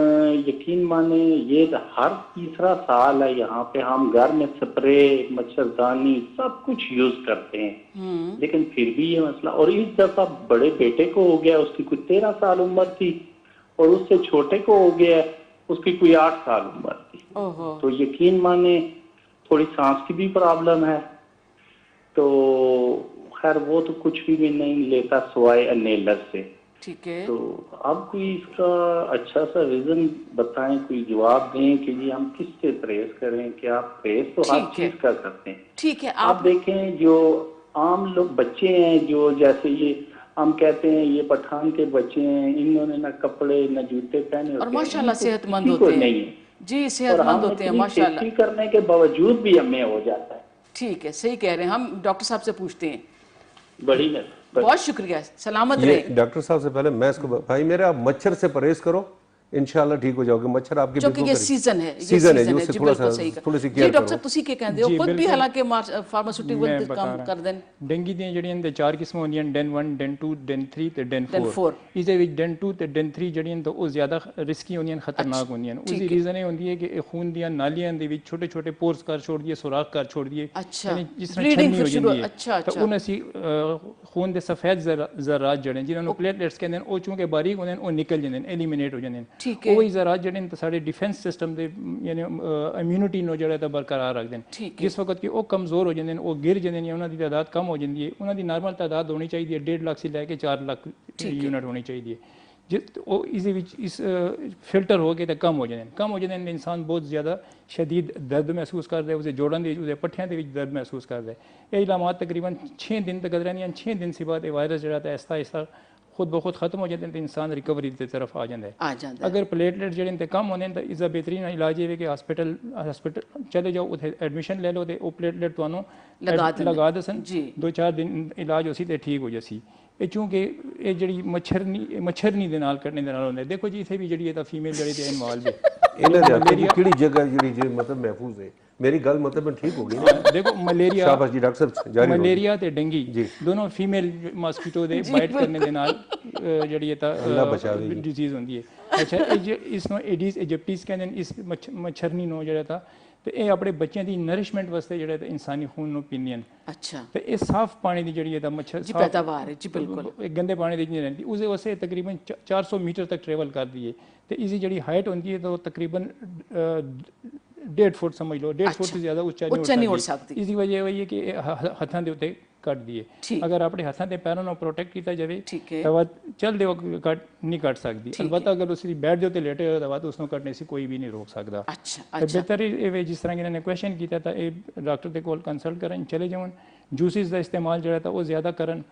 यकीन माने ये हर तीसरा साल है, यहाँ पे हम घर में स्प्रे मच्छरदानी सब कुछ यूज करते हैं, लेकिन फिर भी ये मसला। और इस दफा बड़े बेटे को हो गया, उसकी कोई 13 साल उम्र थी, और उससे छोटे को हो गया, उसकी कोई 8 साल उम्र थी। ओहो तो यकीन माने थोड़ी सांस की भी प्रॉब्लम है, तो खैर वो तो कुछ भी नहीं लेता सिवाय इनहेलर से। ठीक है। तो आप कोई इसका अच्छा सा रीजन बताएं, कोई जवाब दें कि जी हम किससे परहेज करें? कि आप परहेज तो हर ठीक है। चीज का करते हैं। ठीक है आप देखें जो आम लोग बच्चे हैं, जो जैसे ये हम कहते हैं ये पठान के बच्चे हैं, इन्होंने ना कपड़े ना जूते पहने और होते हैं, माशाल्लाह इनको सेहतमंद किसी को होते हैं नहीं है, जी, और सेहतमंद हम होते हैं इतनी माशाल्लाह। सेफ्टी करने के बावजूद भी हमें हो जाता है। ठीक है सही कह रहे हैं, हम डॉक्टर साहब से पूछते हैं। बड़ी है बहुत शुक्रिया, सलामत ये रहे। डॉक्टर साहब से पहले मैं इसको भाई मेरे, आप मच्छर से परेज करो, इंशाल्लाह ठीक हो जाओगे। मच्छर आपके क्योंकि ये बिल्कुल सीजन है, ये सीजन है जी, है उससे जी थोड़ा बिल्कुल सा सही थोड़ी सी जी। केयर डॉक्टर करो। साहब ਤੁਸੀਂ ਕੀ ਕਹਿੰਦੇ ਹੋ? जी, खुद भी बिल्कुल। हालांकि फार्मास्यूटिकल मैं ਦੇ बता ਕੰਮ रहा ਕਰਦੇ ਨੇ। ਡੇਂਗੀ ਦੀਆਂ ਜਿਹੜੀਆਂ ਨੇ 4 ਕਿਸਮਾਂ ਹੁੰਦੀਆਂ ਨੇ, ਡੈਨ 1 ਡੈਨ 2 ਡੈਨ 3 ਤੇ ਡੈਨ Den 4। 4 ਇਹਦੇ ਵਿੱਚ ਡੈਨ 2 ਤੇ ਡੈਨ 3 ਜਿਹੜੀਆਂ ਨੇ ਤਾਂ ਉਹ ਜ਼ਿਆਦਾ ਰਿਸਕੀ ਹੁੰਦੀਆਂ ਨੇ, ਖਤਰਨਾਕ ਹੁੰਦੀਆਂ ਨੇ। ਉਸਦੀ ਰੀਜ਼ਨ ਇਹ ਹੁੰਦੀ ਹੈ ਕਿ ਇਹ ਖੂਨ ਦੀਆਂ ਨਾਲੀਆਂ ਦੇ ਵਿੱਚ ਛੋਟੇ ਛੋਟੇ ਪੋਰਸ ਕਰ ਛੋੜਦੀ ਹੈ, ਸੁਰਾਖ ਕਰ ਛੋੜਦੀ ਹੈ, अच्छा ਜਿਸ ਤਰ੍ਹਾਂ ब्लीडिंग ਛੰਨੀ ਹੋ फिर शुरू। ਜਾਂਦੀ ਹੈ। अच्छा ਤਾਂ अच्छा ਉਹਨਾਂ ਅਸੀਂ ਖੂਨ ਦੇ ਸਫੈਦ ਜ਼ਰਾਤ ਜਿਹੜੇ ਜਿਨ੍ਹਾਂ ਨੂੰ ਪਲੇਟਲੇਟਸ ਕਹਿੰਦੇ ਨੇ, ਉਹ ਚੂੰਕਿ ਬਾਰੀਕ ਹੁੰਦੇ ਨੇ ਉਹ ਨਿਕਲ ਜਾਂਦੇ ਨੇ, ਐਲੀਮੀਨੇਟ ਹੋ ਜਾਂਦੇ ਨੇ। ठीक है ਉਹ ਹੀ ਜ਼ਰਾਤ ਜਿਹੜੇ ਨੇ ਤਾਂ ਸਾਡੇ ਡਿਫੈਂਸ ਸਿਸਟਮ ਦੇ ਯਾਨੀ ਇਮਿਊਨਿਟੀ ਨੂੰ ਜਿਹੜਾ ਤਾਂ ਬਰਕਰਾਰ ਰੱਖਦੇ ਨੇ। ठीक है ਜਿਸ ਵਕਤ ਕਿ ਉਹ ਕਮਜ਼ੋਰ ਹੋ ਜਾਂਦੇ ਨੇ, ਉਹ ਗਿਰ ਜਾਂਦੇ ਨੇ, ਉਹਨਾਂ ਦੀ ਤਾਦਾਦ ਕਮ ਹੋ ਜਾਂਦੀ ਹੈ। ਉਹਨਾਂ ਦੀ ਨਾਰਮਲ ਤਾਦਾਦ ਹੋਣੀ ਚਾਹੀਦੀ ਹੈ 1.5 ਲੱਖ से ਲੈ ਕੇ 4 ਲੱਖ ਯੂਨਿਟ ਹੋਣੀ ਚਾਹੀਦੀ ਹੈ। ਜਿਸ ਉਹ ਇਸਦੇ ਵਿੱਚ ਇਸ ਫਿਲਟਰ ਹੋ ਕੇ ਤਾਂ ਕਮ ਹੋ ਜਾਂਦੇ ਨੇ। ਕਮ ਹੋ ਜਾਂਦੇ ਨੇ, ਇਨਸਾਨ ਬਹੁਤ ਜ਼ਿਆਦਾ ਸ਼ਦੀਦ ਦਰਦ ਮਹਿਸੂਸ ਕਰਦਾ ਹੈ, ਉਸਦੇ ਜੋੜਾਂ ਦੇ ਉਸਦੇ ਪੱਠਿਆਂ ਦੇ ਵਿੱਚ ਦਰਦ ਮਹਿਸੂਸ ਕਰਦਾ ਹੈ। ਇਹ ਇਲਾਮਾਤ ਤਕਰੀਬਨ 6 दिन तक ਰਹਿੰਦੀਆਂ। 6 दिन से बाद ਇਹ ਵਾਇਰਸ ਜਿਹੜਾ ਤਾਂ ਆਹਿਸਤਾ ਆਹਿਸਤਾ खुद ब खुद खत्म हो जाते हैं, तो इंसान रिकवरी की तरफ आ जाता है। आ जाता है। अगर प्लेटलेट जो इनते कम होने तो इसका बेहतरीन इलाज है कि हॉस्पिटल चले जाओ, उसे एडमिशन ले लो, तो वो प्लेटलेट तो लगा दसन जी। 2-4 दिन इलाज उसी ते ठीक हो जासी। ਇਹ ਚੂੰਕਿ ਇਹ ਜਿਹੜੀ ਮੱਛਰਨੀ ਦੇ ਨਾਲ ਕੱਟਣੇ ਦੇ ਨਾਲ ਹੁੰਦਾ। ਦੇਖੋ ਜੀ ਇੱਥੇ ਵੀ ਜਿਹੜੀ ਇਹ ਤਾਂ ਫੀਮੇਲ ਜਿਹੜੀ ਤੇ ਇਨਵਾਲਵ ਹੈ। ਇਹਨਾਂ ਦੇ ਹੱਥ ਦੀ ਕਿਹੜੀ ਜਗ੍ਹਾ ਜਿਹੜੀ ਮਤਲਬ ਮਹਿਫੂਜ਼ ਹੈ? ਮੇਰੀ ਗੱਲ ਮਤਲਬ ਠੀਕ ਹੋ ਗਈ ਨਾ। ਦੇਖੋ ਮਲੇਰੀਆ, ਸ਼ਾਬਾਸ਼ ਜੀ ਡਾਕਟਰ ਸਾਹਿਬ, ਜਾਰੀ ਰਹੋ। ਮਲੇਰੀਆ ਤੇ ਡੰਗੀ ਦੋਨੋਂ ਫੀਮੇਲ ਮਸਕੀਟੋ ਦੇ ਬਾਈਟ ਕਰਨੇ ਦੇ ਨਾਲ ਜਿਹੜੀ ਇਹ ਤਾਂ ਡਿਜ਼ੀਜ਼ ਹੁੰਦੀ ਹੈ। ਅੱਛਾ, ਇਸ ਨੂੰ ਏਡੀਜ਼ ਇਜਿਪਟਿਸ ਕਹਿੰਦੇ ਨੇ, ਇਸ ਮੱਛਰਨੀ ਨੂੰ ਜਿਹੜਾ ਤਾਂ, ਤੇ ਇਹ ਆਪਣੇ ਬੱਚਿਆਂ ਦੀ ਨਰਿਸ਼ਮੈਂਟ ਵਾਸਤੇ ਜਿਹੜੇ ਤਾਂ ਇਨਸਾਨੀ ਖੂਨ ਨੂੰ ਪੀਂਦੀਆਂ ਨੇ। ਅੱਛਾ, ਤੇ ਇਹ ਸਾਫ਼ ਪਾਣੀ ਦੀ ਜਿਹੜੀ ਇਹਦਾ ਮੱਛਰ ਜੀ ਪੈਦਾਵਾਰ ਹੈ ਜੀ, ਬਿਲਕੁਲ ਇਹ ਗੰਦੇ ਪਾਣੀ ਦੀ ਨਹੀਂ ਰਹਿੰਦੀ, ਉਸਦੇ ਵਾਸਤੇ ਤਕਰੀਬਨ 400 ਮੀਟਰ ਤੱਕ ਟਰੈਵਲ ਕਰਦੀ ਹੈ। ਤੇ ਇਸਦੀ ਜਿਹੜੀ ਹਾਈਟ ਹੁੰਦੀ ਹੈ ਤਾਂ ਉਹ ਤਕਰੀਬਨ 1.5 ਫੁੱਟ ਸਮਝ ਲਓ, 1.5 ਫੁੱਟ ਤੋਂ ਜ਼ਿਆਦਾ ਉੱਚਾ ਨਹੀਂ ਉੱਠ ਸਕਦੀ। ਇਸਦੀ ਵਜ੍ਹਾ ਇਹ ਹੈ ਕਿ ਇਹ ਹੱਥਾਂ ਦੇ ਉੱਤੇ ਕੱਟਦੀ ਹੈ। ਅਗਰ ਆਪਣੇ ਹੱਥਾਂ ਤੇ ਪੈਰਾਂ ਨੂੰ ਪ੍ਰੋਟੈਕਟ ਕੀਤਾ ਜਾਵੇ ਤਾਂ ਬਾਅਦ ਚੱਲਦੇ ਵਕਤ ਨਹੀਂ ਕੱਟ ਸਕਦੀ। ਅਲਬੱਤਾ ਅਗਰ ਉਸਦੀ ਬੈਠ ਦੇ ਉੱਤੇ ਲੇਟੇ ਹੋਏ ਤਾਂ ਬਾਅਦ ਉਸ ਨੂੰ ਕੱਟਣੇ ਸੀ ਕੋਈ ਵੀ ਨਹੀਂ ਰੋਕ ਸਕਦਾ। ਤੇ ਬਿਹਤਰ ਇਹ ਜਿਸ ਤਰ੍ਹਾਂ ਕਿ ਇਹਨਾਂ ਨੇ ਕੁਐਸਚਨ ਕੀਤਾ ਤਾਂ ਇਹ ਡਾਕਟਰ ਦੇ ਕੋਲ ਕੰਸਲਟ ਕਰਨ ਚਲੇ ਜਾਵਣ, ਜੂਸਿਸ ਦਾ ਇਸਤੇਮਾਲ ਜਿਹੜਾ ਤਾਂ ਉਹ ਜ਼ਿਆਦਾ ਕਰਨ,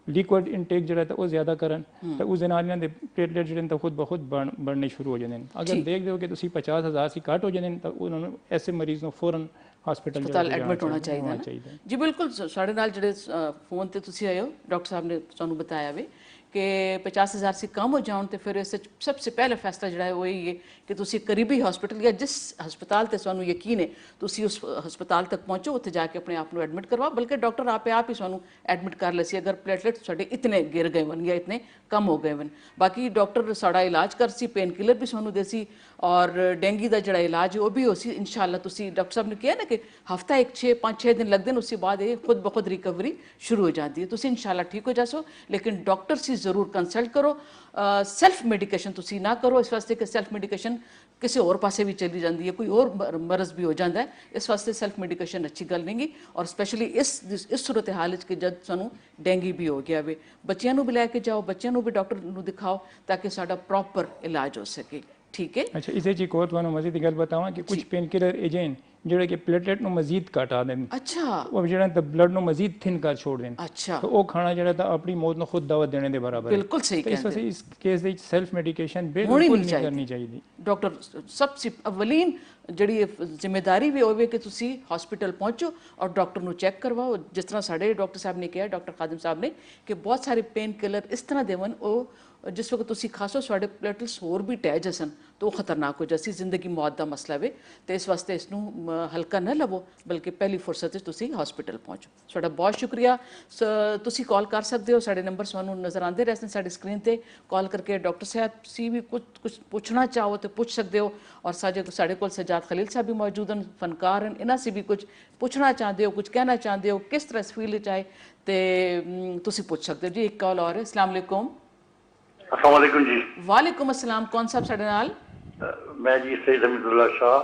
ਲਿਕੁਇਡ ਇਨਟੇਕ ਜਿਹੜਾ ਤਾਂ ਉਹ ਜ਼ਿਆਦਾ ਕਰਨ, ਤਾਂ ਉਸ ਦੇ ਨਾਲ ਇਹਨਾਂ ਦੇ ਪਲੇਟਲੇਟ ਜਿਹੜੇ ਤਾਂ ਖੁਦ ਬਹੁਤ ਬਣਨੇ ਸ਼ੁਰੂ ਹੋ ਜਾਂਦੇ ਨੇ। ਅਗਰ ਦੇਖਦੇ ਹੋ ਕਿ ਤੁਸੀਂ 50,000 ਸੀ ਘੱਟ ਹੋ ਜਾਂਦੇ ਨੇ ਤਾਂ ਉਹਨਾਂ ਨੂੰ ਐਸੇ ਮਰੀਜ਼ ਨੂੰ ਫੌਰਨ ਹਸਪਤਾਲ ਐਡਮਿਟ ਹੋਣਾ ਚਾਹੀਦਾ ਜੀ। ਬਿਲਕੁਲ, ਸਾਡੇ ਨਾਲ ਜਿਹੜੇ ਫੋਨ ਤੇ ਤੁਸੀਂ ਆਏ ਹੋ, ਡਾਕਟਰ ਸਾਹਿਬ ਨੇ ਤੁਹਾਨੂੰ ਬਤਾਇਆ ਵੇ ਕਿ 50,000 से कम हो जाओ तो फिर इस सबसे पहला फैसला जोड़ा है वही है कि तुसी करीबी हॉस्पिटल या जिस हस्पताल ते सानू यकीन है तुसी उस हस्पताल तक पहुँचो, उत्थे जाके अपने आप को एडमिट करवाओ, बल्कि डॉक्टर आप ही सानू एडमिट कर ले सी अगर प्लेटलेट साडे इतने गिर गए वन या इतने कम हो गए वन। बाकी डॉक्टर साड़ा इलाज कर सी, पेन किलर भी सानू दे सी, और डेंगी का जोड़ा इलाज है वह भी हो सी इंशाअल्लाह। तुसी डॉक्टर साहब ने कहा ना कि हफ्ता 5-6 दिन लगते हैं, उसके बाद ये खुद ब खुद रिकवरी शुरू हो जाती है। तुसी इंशाअल्लाह ठीक हो जासो, लेकिन डॉक्टर से जरूर कंसल्ट करो। सैल्फ मेडिकेशन तुसी ना करो, इस वास्ते कि सैल्फ मेडिकेशन किसी और पासे भी चली जाती है, कोई और मरज़ भी हो जाता है। इस वास्ते सैल्फ मेडिकेशन अच्छी गल नहीं गी, और स्पैशली इस सूरत हाल कि जब सानू डेंगी भी हो गया वे, बच्चों को भी लैके जाओ, बच्चों को भी डॉक्टर को दिखाओ ताकि साडा प्रॉपर इलाज हो सके। ठीक है। अच्छा, इसे जी को ਤੁਹਾਨੂੰ ਮਜ਼ੀਦ ਗੱਲ ਬਤਾਵਾਂ ਕਿ ਕੁਝ ਪੇਨ ਕਿਲਰ ਏਜੰਟ ਜਿਹੜੇ ਕਿ ਪਲੇਟਲੇਟ ਨੂੰ ਮਜ਼ੀਦ ਘਟਾ ਦੇਣ। ਅੱਛਾ, ਉਹ ਜਿਹੜਾ ਤਾਂ ਬਲੱਡ ਨੂੰ ਮਜ਼ੀਦ ਥਿਨ ਕਰ ਛੋੜ ਦੇਣ। ਅੱਛਾ, ਤਾਂ ਉਹ ਖਾਣਾ ਜਿਹੜਾ ਤਾਂ ਆਪਣੀ ਮੌਤ ਨੂੰ ਖੁਦ ਦਾਵਤ ਦੇਣੇ ਦੇ ਬਰਾਬਰ ਹੈ। ਬਿਲਕੁਲ ਸਹੀ ਕਹਿੰਦੇ। ਇਸ ਵਾਸਤੇ ਇਸ ਕੇਸ ਦੇ ਵਿੱਚ ਸੈਲਫ ਮੈਡੀਕੇਸ਼ਨ ਬਿਲਕੁਲ ਨਹੀਂ ਕਰਨੀ ਚਾਹੀਦੀ। ਡਾਕਟਰ ਸਭ ਤੋਂ ਅਵਲੀਨ ਜਿਹੜੀ ਜ਼ਿੰਮੇਵਾਰੀ ਵੀ ਹੋਵੇ ਕਿ ਤੁਸੀਂ ਹਸਪੀਟਲ ਪਹੁੰਚੋ ਔਰ ਡਾਕਟਰ ਨੂੰ ਚੈੱਕ ਕਰਵਾਓ। ਜਿਸ ਤਰ੍ਹਾਂ ਸਾਡੇ ਡਾਕਟਰ ਸਾਹਿਬ ਨੇ ਕਿਹਾ, ਡਾਕਟਰ ਖਾਦਮ ਸਾਹਿਬ ਨੇ, ਕਿ ਬਹੁਤ ਸਾਰੇ ਪੇਨ ਕਿਲਰ ਇਸ ਤਰ੍ਹਾਂ ਦੇਵਨ ਉਹ ਜਿਸ ਵਕਤ ਤੁਸੀਂ ਖਾਸੋ ਸਾਡੇ ਪਲੇਟਲਸ ਹੋਰ ਵੀ ਟਹਿ ਜਸਨ ਤਾਂ ਉਹ ਖਤਰਨਾਕ ਹੋ ਜਾਸੀ, ਜ਼ਿੰਦਗੀ ਮੌਤ ਦਾ ਮਸਲਾ ਵੇ। ਤੇ ਇਸ ਵਾਸਤੇ ਇਸ ਨੂੰ ਹਲਕਾ ਨਾ ਲਵੋ, ਬਲਕਿ ਪਹਿਲੀ ਫੁਰਸਤ ਵਿੱਚ ਤੁਸੀਂ ਹਸਪੀਟਲ ਪਹੁੰਚੋ। ਤੁਹਾਡਾ ਬਹੁਤ ਸ਼ੁਕਰੀਆ। ਤੁਸੀਂ ਕਾਲ ਕਰ ਸਕਦੇ ਹੋ, ਸਾਡੇ ਨੰਬਰ ਤੁਹਾਨੂੰ ਨਜ਼ਰ ਆਉਂਦੇ ਰਹੇ ਨੇ ਸਾਡੀ ਸਕਰੀਨ ਤੇ। ਕਾਲ ਕਰਕੇ ਡਾਕਟਰ ਸਾਹਿਬ ਸੀ ਵੀ ਕੁਝ ਪੁੱਛਣਾ ਚਾਹੋ ਤਾਂ ਪੁੱਛ ਸਕਦੇ ਹੋ, ਔਰ ਸਾਡੇ ਕੋਲ ਸਜਾਦ ਖਲੀਲ ਸਾਹਿਬ ਵੀ ਮੌਜੂਦ ਹਨ, ਫਨਕਾਰ ਹਨ, ਇਹਨਾਂ से भी कुछ ਪੁੱਛਣਾ ਚਾਹੁੰਦੇ ਹੋ, ਕੁਝ ਕਹਿਣਾ ਚਾਹੁੰਦੇ ਹੋ, ਕਿਸ ਤਰ੍ਹਾਂ ਇਸ ਫੀਲਡ ਵਿੱਚ ਆਏ ਤੇ ਤੁਸੀਂ ਪੁੱਛ ਸਕਦੇ ਹੋ ਜੀ। ਇੱਕ ਕਾਲ और है। अस्सलाम वालेकुम। अस्सलाम वालेकुम जी। वालेकुम अस्सलाम। कौन साहब साडे नाल? मैं जी सैयद हमीदुल्लाह शाह,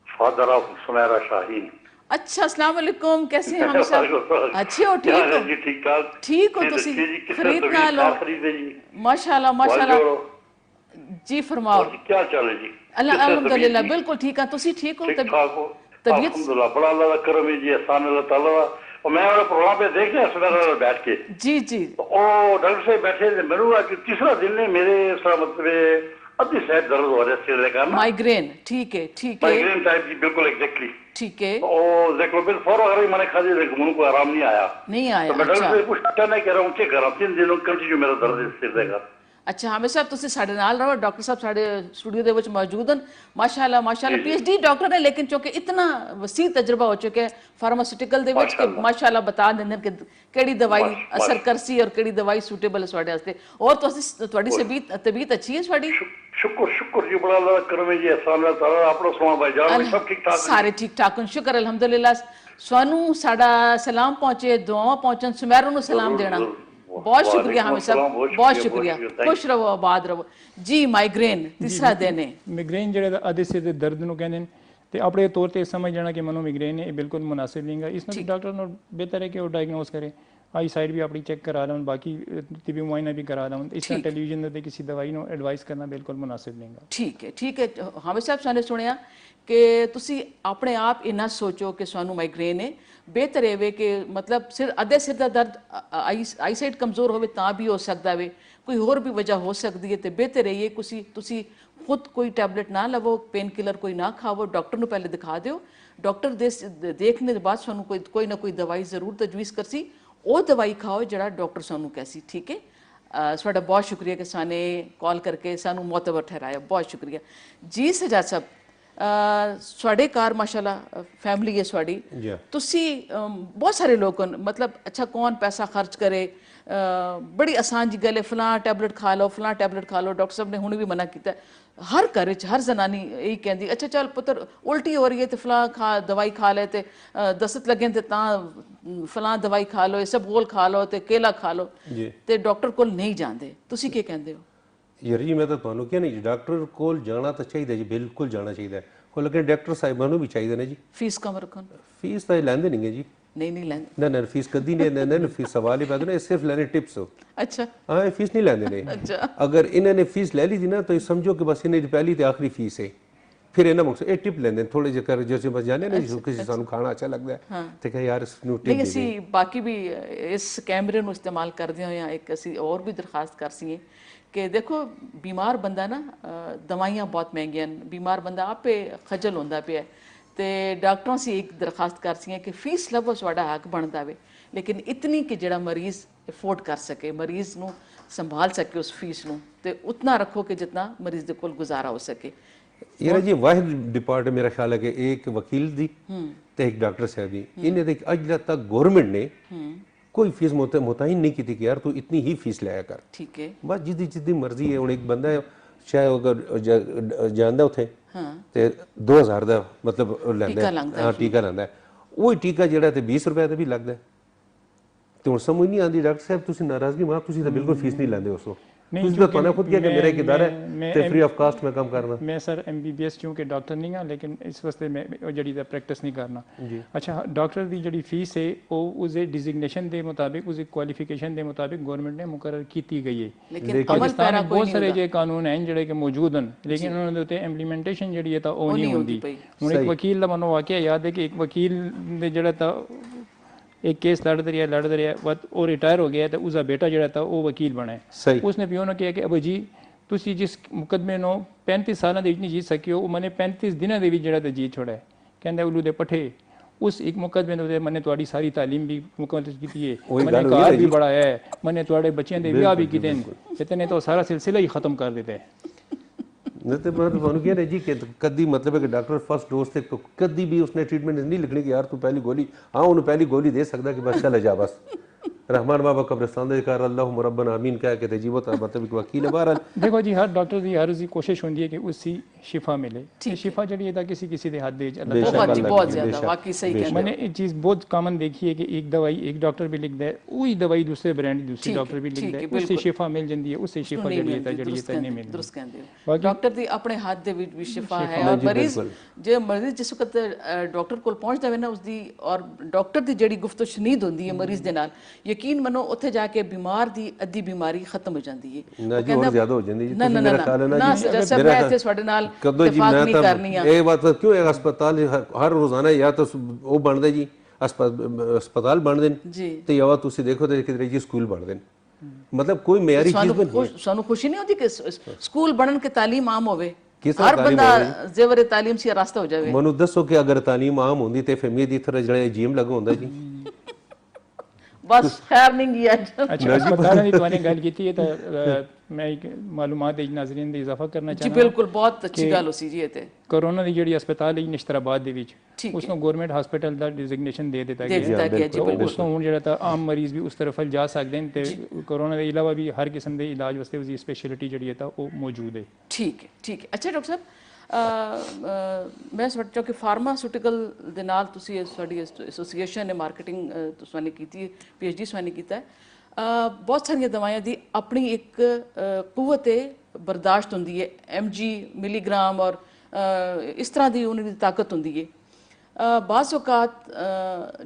फादर ऑफ सुमेरा शाहीन। अच्छा, अस्सलाम वालेकुम। कैसे हैं हम सब? अच्छे हो? ठीक हो जी? ठीक ठाक। ठीक हो? तुसी खरीद ना लो? माशाल्लाह माशाल्लाह जी। फरमाओ क्या चल है जी? अल्हम्दुलिल्लाह बिल्कुल ठीक है। तुसी ठीक हो? ठीक ठाक हो? तबीयत अल्हम्दुलिल्लाह, बड़ा अल्लाह का करम है जी, एहसान अल्लाह ताला दा। और मैं वाला प्रोग्राम पे देख लिया सुमेरा बैठ के जी जी। ओ डॉक्टर साहब बैठे थे, मैंने कि तीसरा दिन ने मेरे मतलब अद्धी शायद दर्द हो रहा है सिर का, माइग्रेन। ठीक है ठीक है, माइग्रेन टाइप जी, बिल्कुल एग्जैक्टली ठीक है। और ज़ैक्लोबिल 4 वगैरह मैंने खा दिया, लेकिन उनको आराम नहीं आया। तो मैं डॉक्टर से पूछा नहीं कह रहा हूँ, चेक कर रहा हूँ, 3 दिनों कंटिन्यू मेरा दर्द है सिर का। अच्छा, हमें साहब तुसी साडे नाल रहो। डॉक्टर साहब साडे स्टूडियो दे विच मौजूद हैं। माशाल्लाह माशाल्लाह PhD डॉक्टर है, लेकिन चूंकि इतना वसी तजर्बा हो चुका है फार्मास्यूटिकल दे विच कि माशाल्लाह बता देंदे कि केड़ी दवाई असर करसी और केड़ी दवाई सूटेबल है ਤੁਹਾਡੇ वास्ते। और तुहाडी तबीयत अच्छी है ਤੁਹਾਡੀ? शुक्र शुक्र जी, बड़ा अल्लाह करम है जी, एहसान अल्लाह ताला। आपनो सुना भाई जान सब ठीक ठाक? सारे ठीक ठाक हैं, शुक्र अल्हम्दुलिल्लाह। सानू साडा सलाम पहुंचे, दुआवां पहुंचन, सुमेरो नु सलाम देना। बहुत शुक्रिया हमें सब, बहुत शुक्रिया। खुश रहो, आबाद रहो जी। माइग्रेन तीसरा दिन है। ਮਾਈਗ੍ਰੇਨ ਜਿਹੜਾ ਆਦੇ ਸਿਰ ਦੇ ਦਰਦ ਨੂੰ ਕਹਿੰਦੇ ਨੇ, ਤੇ ਆਪਣੇ ਤੌਰ ਤੇ ਸਮਝ ਜਾਣਾ ਕਿ ਮਨੋ ਮਾਈਗ੍ਰੇਨ ਹੈ, ਇਹ ਬਿਲਕੁਲ ਮੁਨਾਸਿਬ ਨਹੀਂ ਹੈ। ਇਸ ਨੂੰ ਡਾਕਟਰ ਨੂੰ ਬਿਹਤਰ ਹੈ ਕਿ ਉਹ ਡਾਇਗਨੋਸ ਕਰੇ, आई साइड भी अपनी चेक करा लें, बाकी तिबी मुआयना भी करा लें। इस तरह टेलीविजन के किसी दवाई को एडवाइस करना बिल्कुल मुनासिब नहीं है। ठीक है। हामिद साहब साने सुनिया कि तुसी अपने आप इन्ना सोचो कि सानू माइग्रेन है, बेहतर है कि मतलब सिर अद्धे सिर का दर्द आई साइड कमज़ोर हो तां भी हो सकता है, कोई होर भी वजह हो सकती है। तो बेहतर है तुसी खुद कोई टैबलेट ना लवो, पेन किलर कोई ना खावो, डॉक्टर को पहले दिखा दो। डॉक्टर देखने के बाद सानू कोई ना कोई दवाई जरूर तजवीज़ करसी, वो दवाई खाओ जरा डॉक्टर सानू कैसी। ठीक है, ਤੁਹਾਡਾ बहुत शुक्रिया कि साने कॉल करके सानू मोतबर ठहराया, बहुत शुक्रिया जी। सजाद साहब ਤੁਹਾਡੇ ਘਰ ਮਾਸ਼ਾਅੱਲਾ ਫੈਮਿਲੀ ਹੈ ਤੁਹਾਡੀ, ਜੀ ਤੁਸੀਂ ਬਹੁਤ ਸਾਰੇ ਲੋਕ ਹਨ, ਮਤਲਬ ਅੱਛਾ ਕੌਣ ਪੈਸਾ ਖਰਚ ਕਰੇ, ਬੜੀ ਆਸਾਨ ਜੀ ਗੱਲ ਹੈ, ਫਲਾਂ ਟੈਬਲੇਟ ਖਾ ਲਓ, ਫਲਾਂ ਟੈਬਲੇਟ ਖਾ ਲਓ। ਡਾਕਟਰ ਸਾਹਿਬ ਨੇ ਹੁਣ ਵੀ ਮਨਾ ਕੀਤਾ, ਹਰ ਘਰ ਵਿੱਚ ਹਰ ਜ਼ਨਾਨੀ ਇਹੀ ਕਹਿੰਦੀ, ਅੱਛਾ ਚੱਲ ਪੁੱਤਰ ਉਲਟੀ ਹੋ ਰਹੀ ਹੈ ਤੇ ਫਲਾਂ ਖਾ ਦਵਾਈ ਖਾ ਲੈ, ਤੇ ਦਸਤ ਲੱਗੇ ਤੇ ਤਾਂ ਫਲਾਂ ਦਵਾਈ ਖਾ ਲਓ, ਇਸਬਗੋਲ ਖਾ ਲਓ ਤੇ ਕੇਲਾ ਖਾ ਲਓ, ਜੀ ਤੇ ਡਾਕਟਰ ਕੋਲ ਨਹੀਂ ਜਾਂਦੇ। ਤੁਸੀਂ ਕੀ ਕਹਿੰਦੇ ਹੋ? ਯਾਰ ਜੀ ਮੈਂ ਤਾਂ ਤੁਹਾਨੂੰ ਕਿਹਾ ਨਹੀਂ ਜੀ, ਡਾਕਟਰ ਕੋਲ ਜਾਣਾ ਤਾਂ ਚਾਹੀਦਾ ਜੀ, ਬਿਲਕੁਲ ਜਾਣਾ ਚਾਹੀਦਾ ਹੈ। ਲੇਕਿਨ ਡਾਕਟਰ ਸਾਹਿਬਾਂ ਨੂੰ ਵੀ ਚਾਹੀਦਾ ਨੇ ਜੀ, ਫੀਸ ਕਮ ਰੱਖਣ। ਫੀਸ ਤਾਂ ਇਹ ਲੈਂਦੇ ਨਹੀਂ ਹੈ ਜੀ, ਨਹੀਂ ਨਹੀਂ ਲੈਂਦੇ। ਨਾ ਫੀਸ ਕਦੀ ਨਹੀਂ ਲੈਂਦੇ ਨੇ, ਫੀਸ ਸਵਾਲ ਹੀ ਪੈਦਾ ਨੇ, ਇਹ ਸਿਰਫ ਲੈਣੇ ਟਿप्स ਹੋ। ਅੱਛਾ हाँ ये फीस नहीं लेंदे ने। अच्छा अगर इन्होंने फीस ले ली थी ना तो ये समझो कि बस इन्हें पहली तो आखिरी फीस है, फिर इन्हें मकसद एक टिप लेंदे थोड़े जे कर जैसे बस जाने ना किसी सानू खाना अच्छा लगता है तो कह यार इसनू टिप ਨਹੀਂ दे ਅਸੀਂ ਬਾਕੀ ਵੀ ਇਸ ਕੈਮਰੇ ਨੂੰ ਇਸਤੇਮਾਲ ਕਰਦੇ ਹੋਏ ਇੱਕ ਅਸੀਂ ਹੋਰ ਵੀ ਦਰਖਾਸਤ ਕਰ ਸੀਏ ਕਿ ਦੇਖੋ ਬਿਮਾਰ ਬੰਦਾ ਨਾ ਦਵਾਈਆਂ ਬਹੁਤ ਮਹਿੰਗੀਆਂ ਨੇ, ਬਿਮਾਰ ਬੰਦਾ ਆਪੇ ਖਜਲ ਹੁੰਦਾ ਪਿਆ ਤੇ ਡਾਕਟਰਾਂ ਸੀ ਇੱਕ ਦਰਖਾਸਤ ਕਰ ਸੀਏ ਕਿ ਫੀਸ ਲਵੋ, ਤੁਹਾਡਾ ਹੱਕ ਬਣਦਾ ਵੇ, ਲੇਕਿਨ ਇਤਨੀ ਕਿ ਜਿਹੜਾ ਮਰੀਜ਼ ਅਫੋਰਡ ਕਰ ਸਕੇ, ਮਰੀਜ਼ ਨੂੰ ਸੰਭਾਲ ਸਕੇ ਉਸ ਫੀਸ ਨੂੰ, ਤੇ ਉਤਨਾ ਰੱਖੋ ਕਿ ਜਿਤਨਾ ਮਰੀਜ਼ ਦੇ ਕੋਲ ਗੁਜ਼ਾਰਾ ਹੋ ਸਕੇ। यार जी वाहिद डिपार्ट मेरा ख्याल है कि एक वकील दी ते एक डॉक्टर साहब दी, इन्हें देख अज तक गवर्नमेंट ने कोई फीस मुतयन नहीं की थी कि यार तू इतनी ही फीस लाया कर, ठीक है बस जिसकी जितनी मर्जी है। हुण एक बंदा है चाहे अगर जांदा उत्थे ते 2000 दा मतलब लैंदा है, हां टीका लैंदा है, वही टीका जेड़ा ते 20 रुपए दा भी लगदा है। ते हुण समझ नहीं आंदी डॉक्टर साहब तुसीं नाराजगी मां तुसीं तां बिल्कुल फीस नहीं लैंदे उसको, ਤੁਸੀਂ ਤਾਂ ਤੁਹਾਨੂੰ ਖੁਦ ਕਿਹਾ ਕਿ ਮੇਰਾ ਇੱਕ ਇਦਾਰਾ ਹੈ ਤੇ ਫ੍ਰੀ ਆਫ ਕਾਸਟ ਮੈਂ ਕੰਮ ਕਰਨਾ। ਮੈਂ ਸਰ MBBS ਕਿਉਂਕਿ ਡਾਕਟਰ ਨਹੀਂ ਹਾਂ, ਲੇਕਿਨ ਇਸ ਵਾਸਤੇ ਮੈਂ ਉਹ ਜਿਹੜੀ ਦਾ ਪ੍ਰੈਕਟਿਸ ਨਹੀਂ ਕਰਨਾ। ਅੱਛਾ ਡਾਕਟਰ ਦੀ ਜਿਹੜੀ ਫੀਸ ਹੈ ਉਹ ਉਸਦੇ ਡਿਜ਼ਿਗਨੇਸ਼ਨ ਦੇ ਮੁਤਾਬਿਕ, ਉਸਦੀ ਕੁਆਲੀਫਿਕੇਸ਼ਨ ਦੇ ਮੁਤਾਬਿਕ ਗਵਰਨਮੈਂਟ ਨੇ ਮੁਕਰਰ ਕੀਤੀ ਗਈ ਹੈ। ਲੇਕਿਨ ਪਾਕਿਸਤਾਨ ਵਿੱਚ ਬਹੁਤ ਸਾਰੇ ਜੇ ਕਾਨੂੰਨ ਹਨ ਜਿਹੜੇ ਕਿ ਮੌਜੂਦ ਹਨ, ਲੇਕਿਨ ਉਹਨਾਂ ਦੇ ਉੱਤੇ ਇੰਪਲੀਮੈਂਟੇਸ਼ਨ ਜਿਹੜੀ ਹੈ ਤਾਂ ਉਹ ਨਹੀਂ ਹੁੰਦੀ। ਹੁਣ ਇੱਕ ਵਕੀਲ ਦਾ ਮੈਨੂੰ ਵਾਕਿਆ ਯਾਦ ਹੈ ਕਿ ਇੱਕ ਵਕੀਲ ਦੇ ਜਿਹੜਾ ਤਾਂ एक केस लड़ रहा बट वो रिटायर हो गया तो उसका बेटा जो था वो वकील बना है। उसने भी उन्होंने कहा कि अब जी तुसी जिस मुकदमे नो 35 साल नहीं जीत सकी हो, मैंने 35 दिनों के जो जीत छोड़ा है। कहते उल्लू दे पठे उस एक मुकदमे ने मैंने थोड़ी सारी तालीम भी मुकम्मल की है, मैंने कार भी बढ़ाया है, मैंने थोड़े बच्चों के ब्याह भी किए, इतने तो सारा सिलसिला ही खत्म कर देते हैं। नहीं तो मैं ਤੁਹਾਨੂੰ ਕਹਿ ਰਿਹਾ ਜੀ ਕਿ ਕਦੀ ਮਤਲਬ ਹੈ ਕਿ ਡਾਕਟਰ ਫਸਟ ਡੋਜ਼ ਤੇ ਕਦੀ ਵੀ ਉਸਨੇ ਟ੍ਰੀਟਮੈਂਟ ਨਹੀਂ ਲਿਖਣੀ ਕਿ ਯਾਰ ਤੂੰ ਪਹਿਲੀ ਗੋਲੀ, ਹਾਂ ਉਹਨੂੰ ਪਹਿਲੀ ਗੋਲੀ ਦੇ ਸਕਦਾ ਕਿ ਬਸ ਚਲੇ ਜਾ ਬਸ रहमान बाबा कब्रिस्तान दे कर अल्लाह मुरब्बन आमीन कह के ते जीवो मतलब एक वकील है। बहरहाल देखो जी हर डॉक्टर की हर उसकी कोशिश होती है कि उसकी शिफा मिले, शिफा जड़ी है किसी दे हाथ दे बहुत ज्यादा वाकई सही कहते मैंने एक चीज बहुत कॉमन देखी है कि एक दवाई एक डॉक्टर भी लिख दे, वही दवाई दूसरे ब्रांड दूसरे डॉक्टर भी लिख दे, उससे शिफा मिल जाती है, उससे शिफा जड़ी है नहीं मिलती। दुरुस्त कहंदे हो डॉक्टर दी अपने हाथ दे विच भी शिफा है और मरीज जे मरीज जिस वक्त डॉक्टर कोल पहुंचदा है ना उसदी और डॉक्टर दी जड़ी गुफ्तगू शनीद होंदी है मरीज दे नाल, यकीन मनो उत्थे जाके बीमार दी अद्धी बीमारी खत्म हो जाती है। ना जी और ज्यादा हो जाती है। ना मेरा ख्याल है ना जी जैसे मैं इत्थे ਤੁਹਾਡੇ ਨਾਲ इत्तेफाक नहीं करनी है। ਇਹ ਬਾਤ ਕਿਉਂ ਹੈ ਹਸਪਤਾਲ ਹਰ ਰੋਜ਼ਾਨਾ ਜਾਂ ਤਾਂ ਉਹ ਬਣਦੇ ਜੀ ਹਸਪਤਾਲ ਬਣਦੇ ਨੇ ਤੇ ਜਾਂ ਤੁਸੀਂ ਦੇਖੋ ਤੇ ਕਿਧਰੇ ਜੀ ਸਕੂਲ ਬਣਦੇ ਨੇ, ਮਤਲਬ ਕੋਈ ਮਿਆਰੀ ਚੀਜ਼ ਬਣੀ। ਸਾਨੂੰ ਖੁਸ਼ੀ ਨਹੀਂ ਹੁੰਦੀ ਕਿ ਸਕੂਲ ਬਣਨ ਕੇ ਤਾਲੀਮ ਆਮ ਹੋਵੇ, ਹਰ ਬੰਦਾ ਜ਼ੇਵਰ ਤਾਲੀਮ ਸੀ ਰਾਸਤਾ ਹੋ ਜਾਵੇ। ਮੈਨੂੰ ਦੱਸੋ ਕਿ ਅਗਰ ਤਾਲੀਮ ਆਮ ਹੁੰਦੀ ਤੇ ਫਿਰ ਮੇਰੀ ਤਰ੍ਹਾਂ ਜਿਹੜਾ ਜੀਮ ਲਗਾ ਹੁੰਦਾ ਜੀ बस खैर नहीं गया। अच्छा अस्पताल की तुमने गल की है तो मैं एक मालूमात एक नाज़रीन दी इजाफा करना चाहना। जी बिल्कुल बहुत अच्छी गल होसी जी ते कोरोना दी जेड़ी अस्पताल है नश्तराबाद दे विच उसनो गवर्नमेंट हॉस्पिटल दा डिजिग्नेशन दे दिता गया जी बिल्कुल। उसनो हुन जेड़ा ता आम मरीज भी उस तरफ जा सकदे ने ते कोरोना दे अलावा भी हर किस्म दे इलाज वास्ते उसदी स्पेशलिटी जेड़ी है ता वो मौजूद है। ठीक है। अच्छा डॉक्टर साहब मैं सोचा कि फार्मास्यूटिकल ਦੇ ਨਾਲ ਤੁਸੀਂ ਸਾਡੀ ਐਸੋਸੀਏਸ਼ਨ ਨੇ ਮਾਰਕੀਟਿੰਗ ਤੁਸੀਂ ਨੇ ਕੀਤੀ, PhD ਤੁਸੀਂ ਕੀਤਾ ਹੈ, ਬਹੁਤ ਸਾਰੀਆਂ ਦਵਾਈਆਂ ਦੀ ਆਪਣੀ ਇੱਕ ਕੂਵਤ ਬਰਦਾਸ਼ਤ ਹੁੰਦੀ ਹੈ, mg ਮਿਲੀਗ੍ਰਾਮ ਔਰ ਇਸ ਤਰ੍ਹਾਂ ਦੀ ਉਹਨਾਂ ਦੀ ਤਾਕਤ ਹੁੰਦੀ ਹੈ। ਬਾਜ਼ ਔਕਾਤ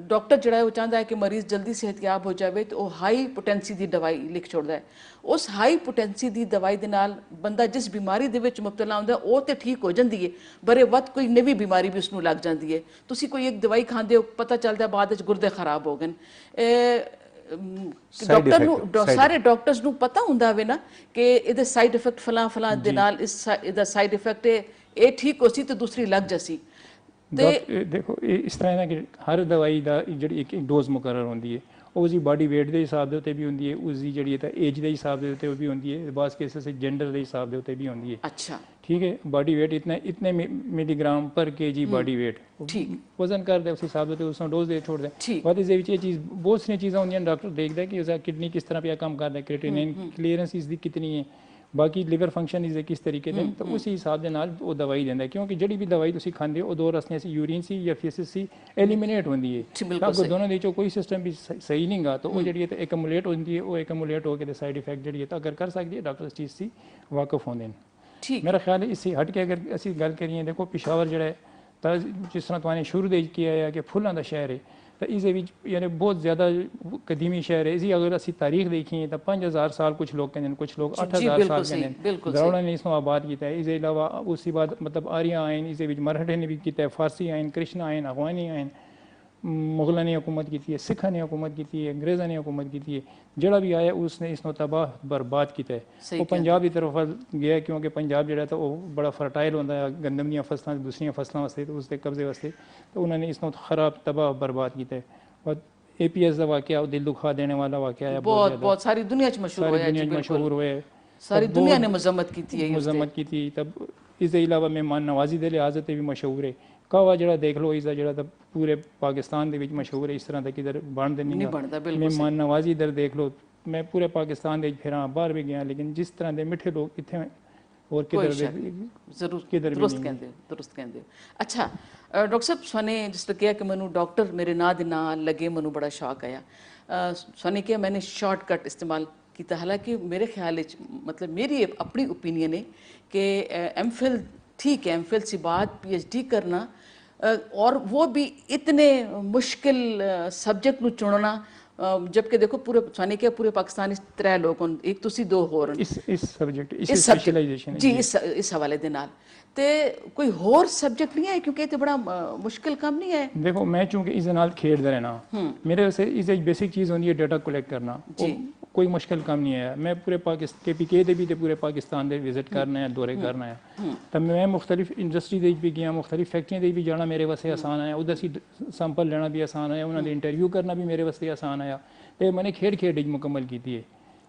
ਡਾਕਟਰ ਜਿਹੜਾ ਹੈ ਉਹ ਚਾਹੁੰਦਾ ਹੈ ਕਿ ਮਰੀਜ਼ ਜਲਦੀ ਸਿਹਤਯਾਬ ਹੋ ਜਾਵੇ ਤੇ ਉਹ ਹਾਈ ਪੋਟੈਂਸੀ ਦੀ ਦਵਾਈ ਲਿਖ ਛੋੜਦਾ ਹੈ। ਉਸ ਹਾਈ ਪੋਟੈਂਸੀ ਦੀ ਦਵਾਈ ਦੇ ਨਾਲ ਬੰਦਾ ਜਿਸ ਬਿਮਾਰੀ ਦੇ ਵਿੱਚ ਮੁਬਤਲਾ ਹੁੰਦਾ ਉਹ ਤੇ ਠੀਕ ਹੋ ਜਾਂਦੀ ਹੈ, ਬਰੇ ਵਕਤ ਕੋਈ ਨਵੀਂ ਬਿਮਾਰੀ ਵੀ ਉਸ ਨੂੰ ਲੱਗ ਜਾਂਦੀ ਹੈ। ਤੁਸੀਂ ਕੋਈ ਇੱਕ ਦਵਾਈ ਖਾਂਦੇ ਹੋ ਪਤਾ ਚੱਲਦਾ ਬਾਅਦ ਵਿੱਚ ਗੁਰਦੇ ਖਰਾਬ ਹੋ ਗਏ। ਡਾਕਟਰ ਨੂੰ ਸਾਰੇ ਡਾਕਟਰਸ ਨੂੰ ਪਤਾ ਹੁੰਦਾ ਵੇ ਨਾ ਕਿ ਇਹਦੇ ਸਾਈਡ ਇਫੈਕਟ ਫਲਾਂ ਦੇ ਨਾਲ ਇਹਦਾ ਸਾਈਡ ਇਫੈਕਟ ਇਹ ਠੀਕ ਹੋ ਸੀ ਤੇ ਦੂਸਰੀ ਲੱਗ ਜਾਸੀ। देखो इस तरह है कि हर दवाई का जी एक डोज मुकर्रर होती है, उसकी बॉडी वेट के हिसाब से भी होंगी है, उसकी जी एज के हिसाब से भी होंगी है, बाज़ केसेस जेंडर के हिसाब से भी होंगी है। अच्छा ठीक है, बॉडी वेट इतने मिलीग्राम पर केजी बॉडी वेट ठीक वजन कर दे, उस हिसाब से उसमें डोज दे छोड़ दे। ठीक बात इस ये चीज़ बहुत सारी चीज़ें होंगी डॉक्टर देखता है कि उसका किडनी किस तरह पे काम कर रहा है, क्रिएटिनिन क्लीयरेंस इसकी कितनी है, बाकी लिवर फंक्शन इसके किस तरीके से, तो उसी हिसाब के नाल वो दवाई देंदा है। क्योंकि जड़ी भी दवाई तुसी खांदे हो दो रस्ते से यूरिन सी या फीसिस सी एलिमिनेट होंदी है, जी, बिल्कुल अगर दोनों दे कोई सिस्टम भी सही नहीं गा तो वो जड़ी है एकमुलेट होंदी है, वो एकमुलेट होकर साइड इफेक्ट जड़ी है तो अगर कर सकती है डॉक्टर इस चीज़ से वाकफ होंदे हैं। ठीक मेरा ख्याल है इससे हट के अगर असी गल करिए, देखो पिशावर जड़ा है तो जिस तरह तुमने शुरू दे किया है कि फुलों का शहर है, तो इस यानी बहुत ज़्यादा कदीमी शहर है। इसी अगर असी तारीख देखिए तो 5000 साल कुछ लोग कहते हैं, कुछ लोग 8000 साल कहते हैं। द्रावड़ा ने इसमें आबाद किया है। इसके अलावा उसी बाद मतलब आर्या आयन, इस मराठे ने भी किया है, फारसी आयन, कृष्ण आयन, अफगानी आयन, मुगलों ने हुकूमत की है, सिखा ने हुकूमत की है, अंग्रेज़ों ने हुकूमत की है। जड़ा भी आया उसने इसमें तबाह बर्बाद किया है। वो पंजाब की तरफ गया क्योंकि पंजाब जड़ा था वो बड़ा फर्टाइल होता है गंदम दियाँ फसलों दूसरिया फसलों वास्ते, तो उसके कब्जे वास्ते तो उन्होंने इसमें खराब तबाह बर्बाद किया है। और APS का वाक़या दिल दुखा देने वाला वाक़या है, बहुत सारी दुनिया च मशहूर हुए, सारी दुनिया ने मजम्मत की थी, मजम्मत की थी। तब इसके अलावा मेहमान नवाजी दे लिहाज से भी मशहूर है। कहवा जड़ा देख लो इसका जड़ा तो पूरे पाकिस्तान के मशहूर है, इस तरह का किधर बनते नहीं मेहमान नवाजी इधर देख लो। मैं पूरे पाकिस्तान के फिर बाहर भी गया, लेकिन जिस तरह के मिठे लोग इतने और किधर जरूर दुरुस्त कहते हो। अच्छा डॉक्टर साहब सोने जिस किया कि मैनू डॉक्टर मेरे ना दे ना लगे, मैनू बड़ा शौक आया। सोने किया मैंने शॉर्टकट इस्तेमाल किया, हालांकि मेरे ख्याल मतलब मेरी अपनी ओपिनियन है कि MPhil ठीक है, MPhil से बाद PhD करना और वो भी इतने मुश्किल सब्जेक्ट ਨੂੰ चुनना, जबकि देखो पूरे साने के पूरे पाकिस्तान 3 लोग हों, एक तुसी दो होर इस सब्जेक्ट इस स्पेशलाइजेशन जी इस हवाले दे नाल ते कोई होर सब्जेक्ट नहीं है, क्योंकि ये बड़ा मुश्किल काम नहीं है। देखो मैं चूंकि इस नाल खेडदा रहना, मेरे से इस बेसिक चीज़ होती है डाटा कलेक्ट करना, कोई मुश्किल काम नहीं है। मैं पूरे पाकिस्तान KPK दे भी ते पूरे पाकिस्तान दे विजिट करना है, दौरे करना है, तब मैं मुख्तलिफ इंडस्ट्री दे भी गया, मुख्तलिफ फैक्ट्रियां दे भी जाना मेरे वास्ते आसान है, उधर से सैंपल लेना भी आसान है, उन्होंने इंटरव्यू करना भी मेरे वास्ते आसान है। ये मैंने खेड मुकम्मल की है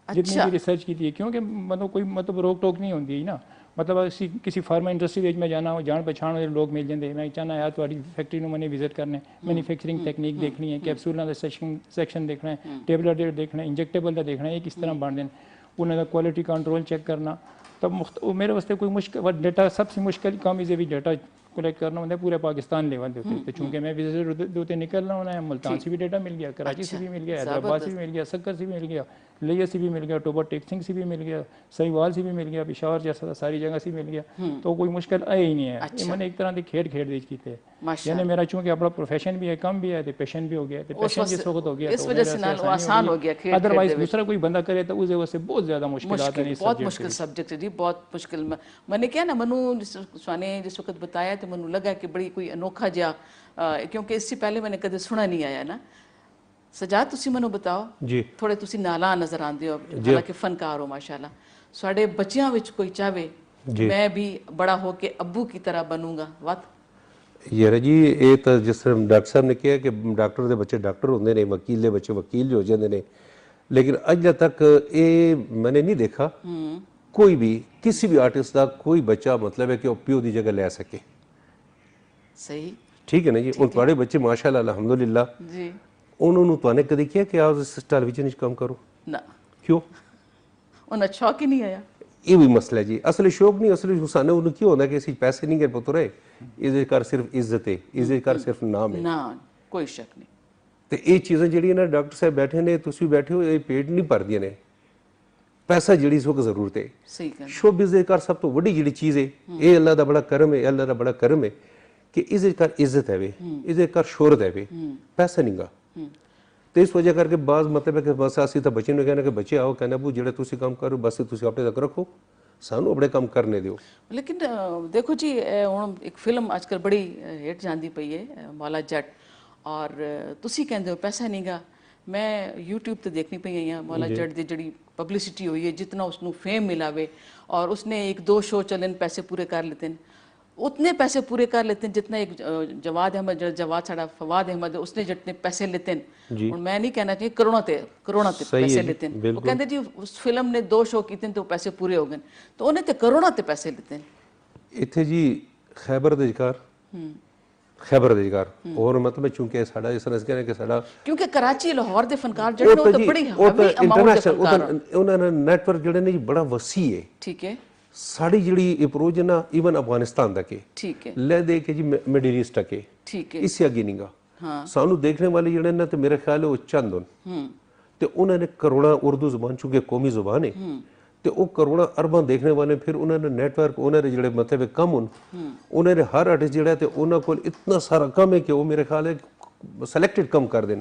जितनी भी रिसर्च की है, क्योंकि मतलब कोई मतलब रोक टोक नहीं होती है ना। मतलब किसी फार्मा इंडस्ट्री में जाना जान पहचान वाले लोग मिल जाते, मैं चाहना यार थोड़ी फैक्ट्री में मैंने विजिट करना है, मैन्युफैक्चरिंग टेक्निक देखनी है, कैप्सूलों का सैक्शन देखना है, टेबलेट देखना है, इंजैक्टेबल का देखना है, ये किस तरह बन दें, उन्होंने क्वालिटी कंट्रोल चेक करना। तब मेरे वास्ते कोई मुश्किल डेटा सबसे मुश्किल काम इसे भी डेटा कलेक्ट करना होता है पूरे पाकिस्तान लेवल पे। चूँकि मैं विजिटर दो निकल रहा हूँ, मुल्तान से भी डेटा मिल गया, कराची से भी मिल गया, हैदराबाद से भी मिल गया, सक्कर से भी मिल गया, लिया से भी मिल गया, टोबर टेक्सिंग से भी मिल गया, सहीवाल से भी मिल गया, पेशावर जैसा सारी जगह से मिल गया, तो कोई मुश्किल आया ही नहीं है। ये मैंने एक तरह की खेड देख की थे, यानी मेरा चूँकि अपना प्रोफेशन भी है, कम भी है, तो पेशेंट भी हो गया, तो पेशेंट जिस वक्त हो गया इस वजह से आसान हो गया। अदरवाइज दूसरा कोई बंदा करे तो उससे वजह बहुत ज़्यादा मुश्किल, बहुत मुश्किल सब्जेक्ट है जी, बहुत मुश्किल। मैंने क्या ना मनु स्वाने जिस वक्त बताया तो मनु लगा कि बड़ी कोई अनोखा जा, क्योंकि इससे पहले मैंने कदे सुना नहीं आया ना। सजाद तुसी मनु बताओ जी, थोड़े तुसी नाला नजर आंदे हो, हालांकि फनकार हो माशाल्लाह। साडे बच्चियां विच कोई चाहे मैं भी बड़ा हो के अब्बू की तरह बनूंगा वत यार जी ये तो जिस तरह डॉक्टर साहब ने कहा कि डॉक्टर के बच्चे डॉक्टर होंगे ने, वकील के बच्चे वकील हो जाते हैं, लेकिन अज तक ये मैंने नहीं देखा कोई भी किसी भी आर्टिस्ट का कोई बच्चा मतलब है कि वो प्यो की जगह ले सके। सही ठीक है ना जी। हूँ थोड़े बच्चे माशाअल्लाह अल्हम्दुलिल्लाह जी, उन्होंने तुमने कभी किया कि आप इस टेलीविजन काम करो? ना क्यों? उन्हें शौक ही नहीं आया। ये भी मसला है जी, असली शौक नहीं, असली हुसाने उन्हें क्यों होता है कि इसी पैसे नहीं गए पुत्र है, इस कर सिर्फ इज्जत है, इस कर सिर्फ नाम है ना, कोई शक नहीं। तो ये चीज़ें जी ना डॉक्टर साहब बैठे ने, तुम बैठे हो, ये पेट नहीं भर दिया ने, पैसा जी इस वक्त जरूरत है। सही कहना। शो बिजनेस कर सब तो वही जी चीज़ है, ये अल्लाह का बड़ा करम है, अल्लाह का बड़ा करम है कि इस कर इज्जत है वे, इस कर शोहरत है वे, पैसा नहीं गा। तो इस वजह करके बाज मतलब है कि बस असी तो बच्चे ने कहना कि बच्चे आओ कहना बू जो तुम काम करो बस तुम अपने तक रखो, सानू अपने काम करने दो। लेकिन देखो जी हुण एक फिल्म आजकल बड़ी हिट जाती पई है मौला जट, और तुसी कहंदे हो पैसा नहीं गा। मैं यूट्यूब ते देखनी पई आई मौला जट दी जड़ी पब्लिसिटी हुई है, जितना उसनू फेम मिला वे और उसने 1-2 शो चलन पैसे पूरे कर लेते हैं, उतने पैसे पूरे कर लेते हैं जितना एक जवाद अहमद जवाद साड़ा फवाद अहमद उसने जितने पैसे लेते हैं। और मैं नहीं कहना चाहिए करोड़ों ते पैसे लेते हैं। वो कहते जी उस फिल्म ने 2 शो किए तो पैसे पूरे हो गए, तो उन्हें तो करोड़ों ते पैसे लेते हैं। ਇੱਥੇ ਜੀ ਖੈਬਰ ਦੇ ਵਿਚਕਾਰ ਖੈਬਰ ਦੇ ਵਿਚਕਾਰ ਔਰ ਮਤਲਬ ਚੂੰਕਿ ਸਾਡਾ ਇਸ ਤਰ੍ਹਾਂ ਕਹਿੰਦੇ ਕਿ ਸਾਡਾ ਕਿਉਂਕਿ ਕਰਾਚੀ ਲਾਹੌਰ ਦੇ ਫਨਕਾਰ ਜਿਹੜੇ ਉਹ ਤਾਂ ਬੜੀ ਹੈਵੀ ਅਮਾਉਂਟ ਦੇ ਫਨਕਾਰ ਉਹਨਾਂ ਦਾ ਨੈਟਵਰਕ ਜਿਹੜੇ ਨੇ ਜੀ ਬੜਾ ਵਸੀ ਹੈ। ਠੀਕ ਹੈ ਸਾਡੀ ਜਿਹੜੀ ਅਪਰੋਚ ਹੈ ਨਾ ਈਵਨ ਅਫਗਾਨਿਸਤਾਨ ਤੱਕ ਹੈ, ਠੀਕ ਹੈ ਲੈ ਦੇ ਕੇ ਜੀ ਮਿਡਲ ਈਸਟ ਤੱਕ ਹੈ, ਠੀਕ ਹੈ ਇਸੇ ਅੱਗੇ ਨਹੀਂਗਾ। ਸਾਨੂੰ ਦੇਖਣੇ ਵਾਲੇ ਜਿਹੜੇ ਨੇ ਤੇ ਮੇਰੇ ਖਿਆਲ ਉਹ ਚੰਦ ਹਨ ਤੇ ਉਹਨਾਂ ਨੇ ਕਰੋੜਾਂ ਉਰਦੂ ਜ਼ੁਬਾਨ ਚੁੱਕੇ ਕੌਮੀ ਜ਼ੁਬਾਨ ਹੈ ਤੇ ਉਹ ਕਰੋੜਾਂ ਅਰਬਾਂ ਦੇਖਣੇ ਵਾਲੇ ਫਿਰ ਉਹਨਾਂ ਨੇ ਨੈਟਵਰਕ ਉਹਨਾਂ ਦੇ ਜਿਹੜੇ ਮਤਲਬ ਕੰਮ ਹਨ ਉਹਨਾਂ ਦੇ ਹਰ ਆਰਟਿਸਟ ਜਿਹੜਾ ਤੇ ਉਹਨਾਂ ਕੋਲ ਇਤਨਾ ਸਾਰਾ ਕੰਮ ਹੈ ਕਿ ਉਹ ਮੇਰੇ ਖਿਆਲ ਹੈ ਸਿਲੈਕਟਡ ਕੰਮ ਕਰ ਦੇਣ।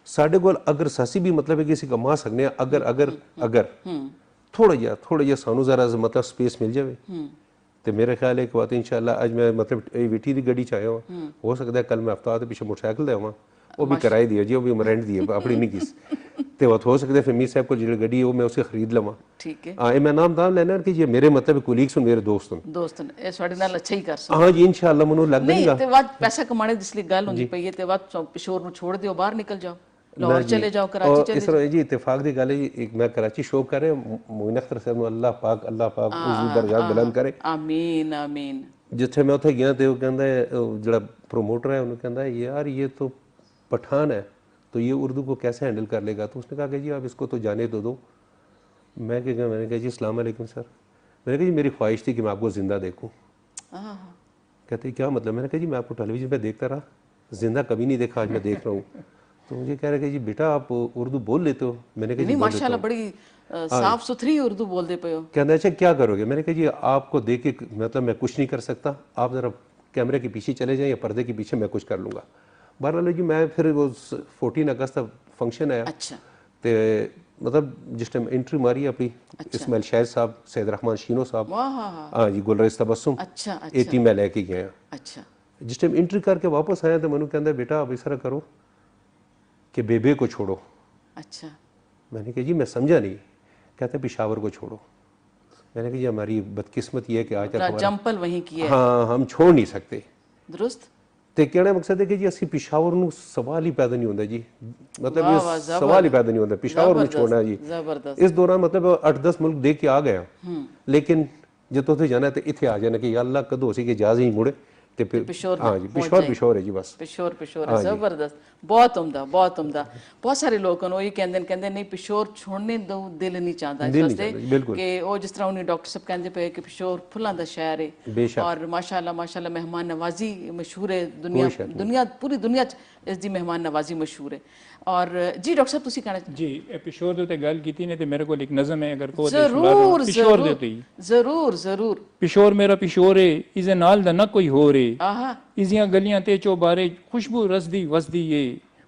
ਸਾਡੇ ਕੋਲ ਅਗਰ ਸਾਸੀ ਵੀ ਮਤਲਬ ਹੈ ਕਿ ਅਸੀਂ ਕਮਾ ਸਕਦੇ ਹਾਂ ਅਗਰ ਥੋੜਾ ਜਿਹਾ ਸਾਨੂੰ ਜ਼ਰਾ ਮਤਲਬ ਸਪੇਸ ਮਿਲ ਜਾਵੇ ਤੇ ਮੇਰੇ ਖਿਆਲ ਹੈ ਇੱਕ ਬਾਤ ਇਨਸ਼ਾਅੱਲਾ ਅੱਜ ਮੈਂ ਮਤਲਬ ਇਹ ਵਿਟੀ ਦੀ ਗੱਡੀ ਚ ਆਇਆ ਹਾਂ, ਹੋ ਸਕਦਾ ਹੈ ਕੱਲ ਮੈਂ ਹਫਤਾ ਦੇ ਪਿੱਛੇ ਮੋਟਰਸਾਈਕਲ ਤੇ ਆਵਾਂ, ਉਹ ਵੀ ਕਿਰਾਏ ਦੀ ਹੈ ਜੀ, ਉਹ ਵੀ ਰੈਂਟ ਦੀ ਹੈ ਆਪਣੀ ਨਹੀਂ ਕਿਸ ਤੇ ਉਹ ਹੋ ਸਕਦਾ ਫਿਰ ਮੀਰ ਸਾਹਿਬ ਕੋਲ ਜਿਹੜੀ ਗੱਡੀ ਉਹ ਮੈਂ ਉਸੇ ਖਰੀਦ ਲਵਾਂ। ਠੀਕ ਹੈ ਇਹ ਮੈਂ ਨਾਮ ਲੈਣਾ ਕਿ ਜੇ ਮੇਰੇ ਮਤਲਬ ਕੋਲੀਗਸ ਹਨ ਮੇਰੇ ਦੋਸਤ ਨੇ ਇਹ ਤੁਹਾਡੇ ਨਾਲ ਅੱਛਾ ਹੀ ਕਰ ਸਕਦੇ ਹਾਂ ਜੀ ਇਨਸ਼ਾਅੱਲਾ ਮੈਨੂੰ ਲੱਗਦਾ ਨਹੀਂ ਤੇ ਬਾਅਦ ਪੈਸਾ ਕਮਾਣੇ ਦੀ ਇਸ ਲਈ ਗੱਲ ਹੁੰਦੀ ਪਈ ਹੈ ਤੇ ਬਾਅਦ ਪਿਸ਼ੋਰ ਨੂੰ ਛੋੜ ਦਿਓ ਬਾਹਰ ਨਿਕਲ ਜਾਓ ਲਾਹੌਰ ਚਲੇ ਜਾਓ ਕਰਾਚੀ ਚਲੇ ਇਸ ਤਰ੍ਹਾਂ ਜੀ ਇਤਫਾਕ ਦੀ ਗੱਲ ਹੈ ਜੀ ਇੱਕ ਮੈਂ ਕਰਾਚੀ ਸ਼ੋਅ ਕਰ ਰਿਹਾ ਮੋਇਨ ਅਖਤਰ ਸਾਹਿਬ ਨੂੰ ਅੱਲਾਹ ਪਾਕ ਉਸ ਦੀ ਦਰਜਾਤ ਬੁਲੰਦ ਕਰੇ ਆਮੀਨ ਆਮੀਨ। ਜਿੱਥੇ ਮੈਂ ਉੱਥੇ ਗਿਆ ਤੇ ਉਹ ਕਹਿੰਦਾ ਜਿਹੜਾ ਪ੍ਰੋਮੋਟਰ है ਉਹਨੂੰ ਕਹਿੰਦਾ यार ये तो पठान है तो ये उर्दू को कैसे हैंडल कर लेगा, तो उसने कहा कि जी आप इसको तो जाने तो दो। मैं क्या कहा, मैंने कहा जी अस्सलाम वालेकुम सर, मैंने कहा जी मेरी ख्वाहिश थी कि मैं आपको ज़िंदा देखूं। कहते क्या मतलब, मैंने कहा जी मैं आपको टेलीविज़न पे देखता रहा, ज़िंदा कभी नहीं देखा, आज मैं देख रहा हूँ। तो मुझे कह रहे कि जी बेटा आप उर्दू बोल लेते हो, मैंने कहा जी माशाल्लाह बड़ी साफ सुथरी उर्दू बोलते पे हो। कहना अच्छा क्या करोगे, मैंने कहा जी आपको देख के मतलब मैं कुछ नहीं कर सकता, आप ज़रा कैमरे के पीछे चले जाएं या पर्दे के पीछे मैं कुछ कर लूँगा। बहरहाल जी मैं फिर वो 14 अगस्त का फंक्शन आया अच्छा ते मतलब जिस टाइम एंट्री मारी अपनी इस्माइल शाहिद साहब, सैयद रहमान शीनो साहब, हाँ जी गुलरेज तबस्सुम, अच्छा ये टीम मैं लेके गया। अच्छा जिस टाइम एंट्री करके वापस आया तो मैंने कहता बेटा आप इस तरह करो कि बेबे को छोड़ो। अच्छा मैंने कहा जी मैं समझा नहीं। कहते पेशावर को छोड़ो। मैंने कहा जी हमारी बदकिस्मत ये है कि आज तक जंपल वहीं की है, हाँ हम छोड़ नहीं सकते। दुरुस्त ਤੇ ਕਹਿਣਾ ਮਕਸਦ ਹੈ ਕਿ ਜੀ ਅਸੀਂ ਪਿਸ਼ਾਵਰ ਨੂੰ ਸਵਾਲ ਹੀ ਪੈਦਾ ਨਹੀਂ ਹੁੰਦਾ ਜੀ, ਮਤਲਬ ਇਹ ਸਵਾਲ ਹੀ ਪੈਦਾ ਨਹੀਂ ਹੁੰਦਾ ਪਿਸ਼ਾਵਰ ਨੂੰ ਛੋੜਨਾ ਜੀ। ਇਸ ਦੌਰਾਨ ਮਤਲਬ 8-10 ਮੁਲਕ ਦੇਖ ਕੇ ਆ ਗਿਆ, ਲੇਕਿਨ ਜਦੋਂ ਉੱਥੇ ਜਾਣਾ ਤੇ ਇੱਥੇ ਆ ਜਾਣਾ ਕਿ ਯਾ ਅੱਲਾ ਕਦੋਂ ਸੀ ਕਿ ਇਜਾਜ਼ਤ ਹੀ ਮੁੜੇ ਤੇ ਫਿਰ हाँ जी पिशोर है जी बस पिशोर है। जबरदस्त, बहुत उम्दा बहुत उम्दा। बहुत सारे लोग हैं ये कहते नहीं पिशोर छोड़ने दो दिल नहीं चाहता इस वास्ते कि वो जिस तरह उन्हें डॉक्टर साहब कहते पे कि पिशोर फुलों का शहर है और माशाल्लाह माशाल्लाह मेहमान नवाजी मशहूर है, दुनिया पूरी दुनिया इसकी मेहमान नवाजी मशहूर है। और जी डॉक्टर साहब तुसी कहना जी पिशोर दे गल कीती ने ते मेरे को एक नज़म है अगर को जरूर पिशोर दे जरूर जरूर पिशोर मेरा पिशोर है इसे नाल दा ना कोई हो रे आहा इजियां गलियां ते चौबारे खुशबू रसदी वसदी है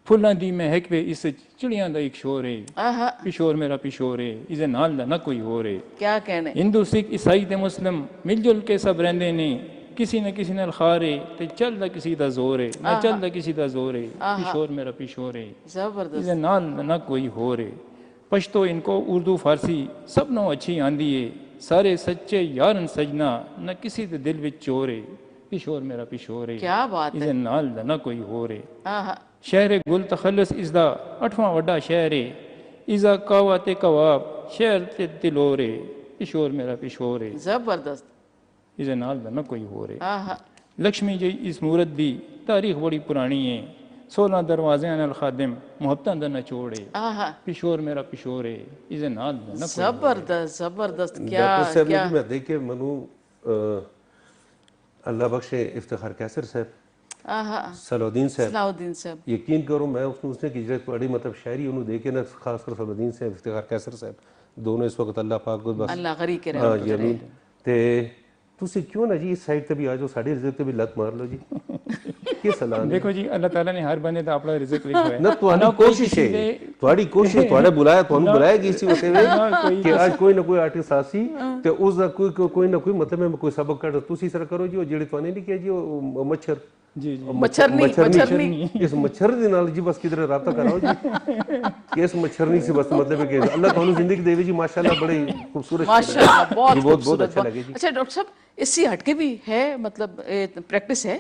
फुल्लां दी महक वे इस चिड़ियां दा एक शोर है। आहा पिशोर मेरा पिशोर है इसे नाल दा ना कोई हो रे। क्या कहने हिंदू सिख ईसाई ते मुस्लिम मिलजुल के सब रहंदे ने किसी न किसी नाल खारे ते चलदा किसी दा जोर है ना चलदा किसी दा जोर है। पिशोर मेरा पिशोर है जबरदस्त इसे नाल ना कोई हो रे। पश्तो इनको उर्दू फारसी सबनों अच्छी आंदी है सारे सच्चे यारन सजना न किसी दे दिल विच चोर है। पिशोर मेरा पिशोर है क्या बात है इसे नाल ना कोई हो रे। आहा शहर गुल तखलस इसदा 8वां वड्डा शहर है इजा कावा ते कवाब शहर ते तिलोर है। पिशोर मेरा पिशोर है जबरदस्त इसे नाल ना कोई हो रे। आहा लक्ष्मी जी इस मूरत दी तारीख बड़ी पुरानी है 16 दरवाजे नाल खादिम मोहब्बतां दा नचोड़ है। आहा पिशोर मेरा पिशोर है इसे नाल ना कोई जबरदस्त जबरदस्त क्या डॉक्टर साहब क्या ने मैं देख के मनु अल्लाह बख्शे इफ्तिखार कैसर साहब, आहा सलाउद्दीन साहब, सलाउद्दीन साहब यकीन करो मैं उसने की जो बड़ी मतलब शायरी उन्होंने देखे ना खासकर सलाउद्दीन साहब इफ्तिखार कैसर साहब दोनों इस वक्त अल्लाह पाक को बस अल्लाह गरी के हाँ जी अमीन। ते ਤੁਸੀਂ क्यों ना जी इस साइड ਤੇ भी आ जाओ साड़ी रिज़्क ਤੇ भी लत मार लो जी ਕੀ ਸਲਾਮ देखो जी अल्लाह ताला ने हर बंदे ਦਾ ਆਪਣਾ ਰਿਜ਼ਕ ਲਿਖਿਆ ਹੈ ਨਾ ਤੁਹਾਡੀ ਕੋਸ਼ਿਸ਼ ਤੁਹਾਡੇ ਬੁਲਾਇਆ ਤੁਹਾਨੂੰ ਬੁਲਾਇਆ ਗਈ ਸੀ ਉਸੇ ਵੇਲੇ ਕਿ ਅੱਜ ਕੋਈ ਨਾ ਕੋਈ ਆਰਟਿਸਟ ਆਸੀ ਤੇ ਉਸ ਦਾ ਕੋਈ ਨਾ ਕੋਈ ਮਤਲਬ ਮੈਂ ਕੋਈ ਸਬਕ ਕੱਢ ਤੁਸੀਂ ਸਰ ਕਰੋ ਜੀ ਉਹ ਜਿਹੜੇ ਤੁਹਾਨੂੰ ਨਹੀਂ ਕਿਹਾ ਜੀ ਉਹ ਮੱਛਰ ਜੀ ਜੀ मच्छरनी ਇਸ ਮੱਛਰ ਦੇ ਨਾਲ ਜੀ ਬਸ ਕਿਧਰੇ ਰਾਬਤਾ ਕਰਾਓ ਜੀ ਇਸ ਮੱਛਰਨੀ से बस मतलब है कि अल्लाह ਤੁਹਾਨੂੰ ਜ਼ਿੰਦਗੀ ਦੇਵੇ ਜੀ माशाल्लाह बड़े खूबसूरत माशाल्लाह बहुत बहुत अच्छा लगे जी। अच्छा डॉक्टर साहब इससे हटके भी है मतलब प्रैक्टिस है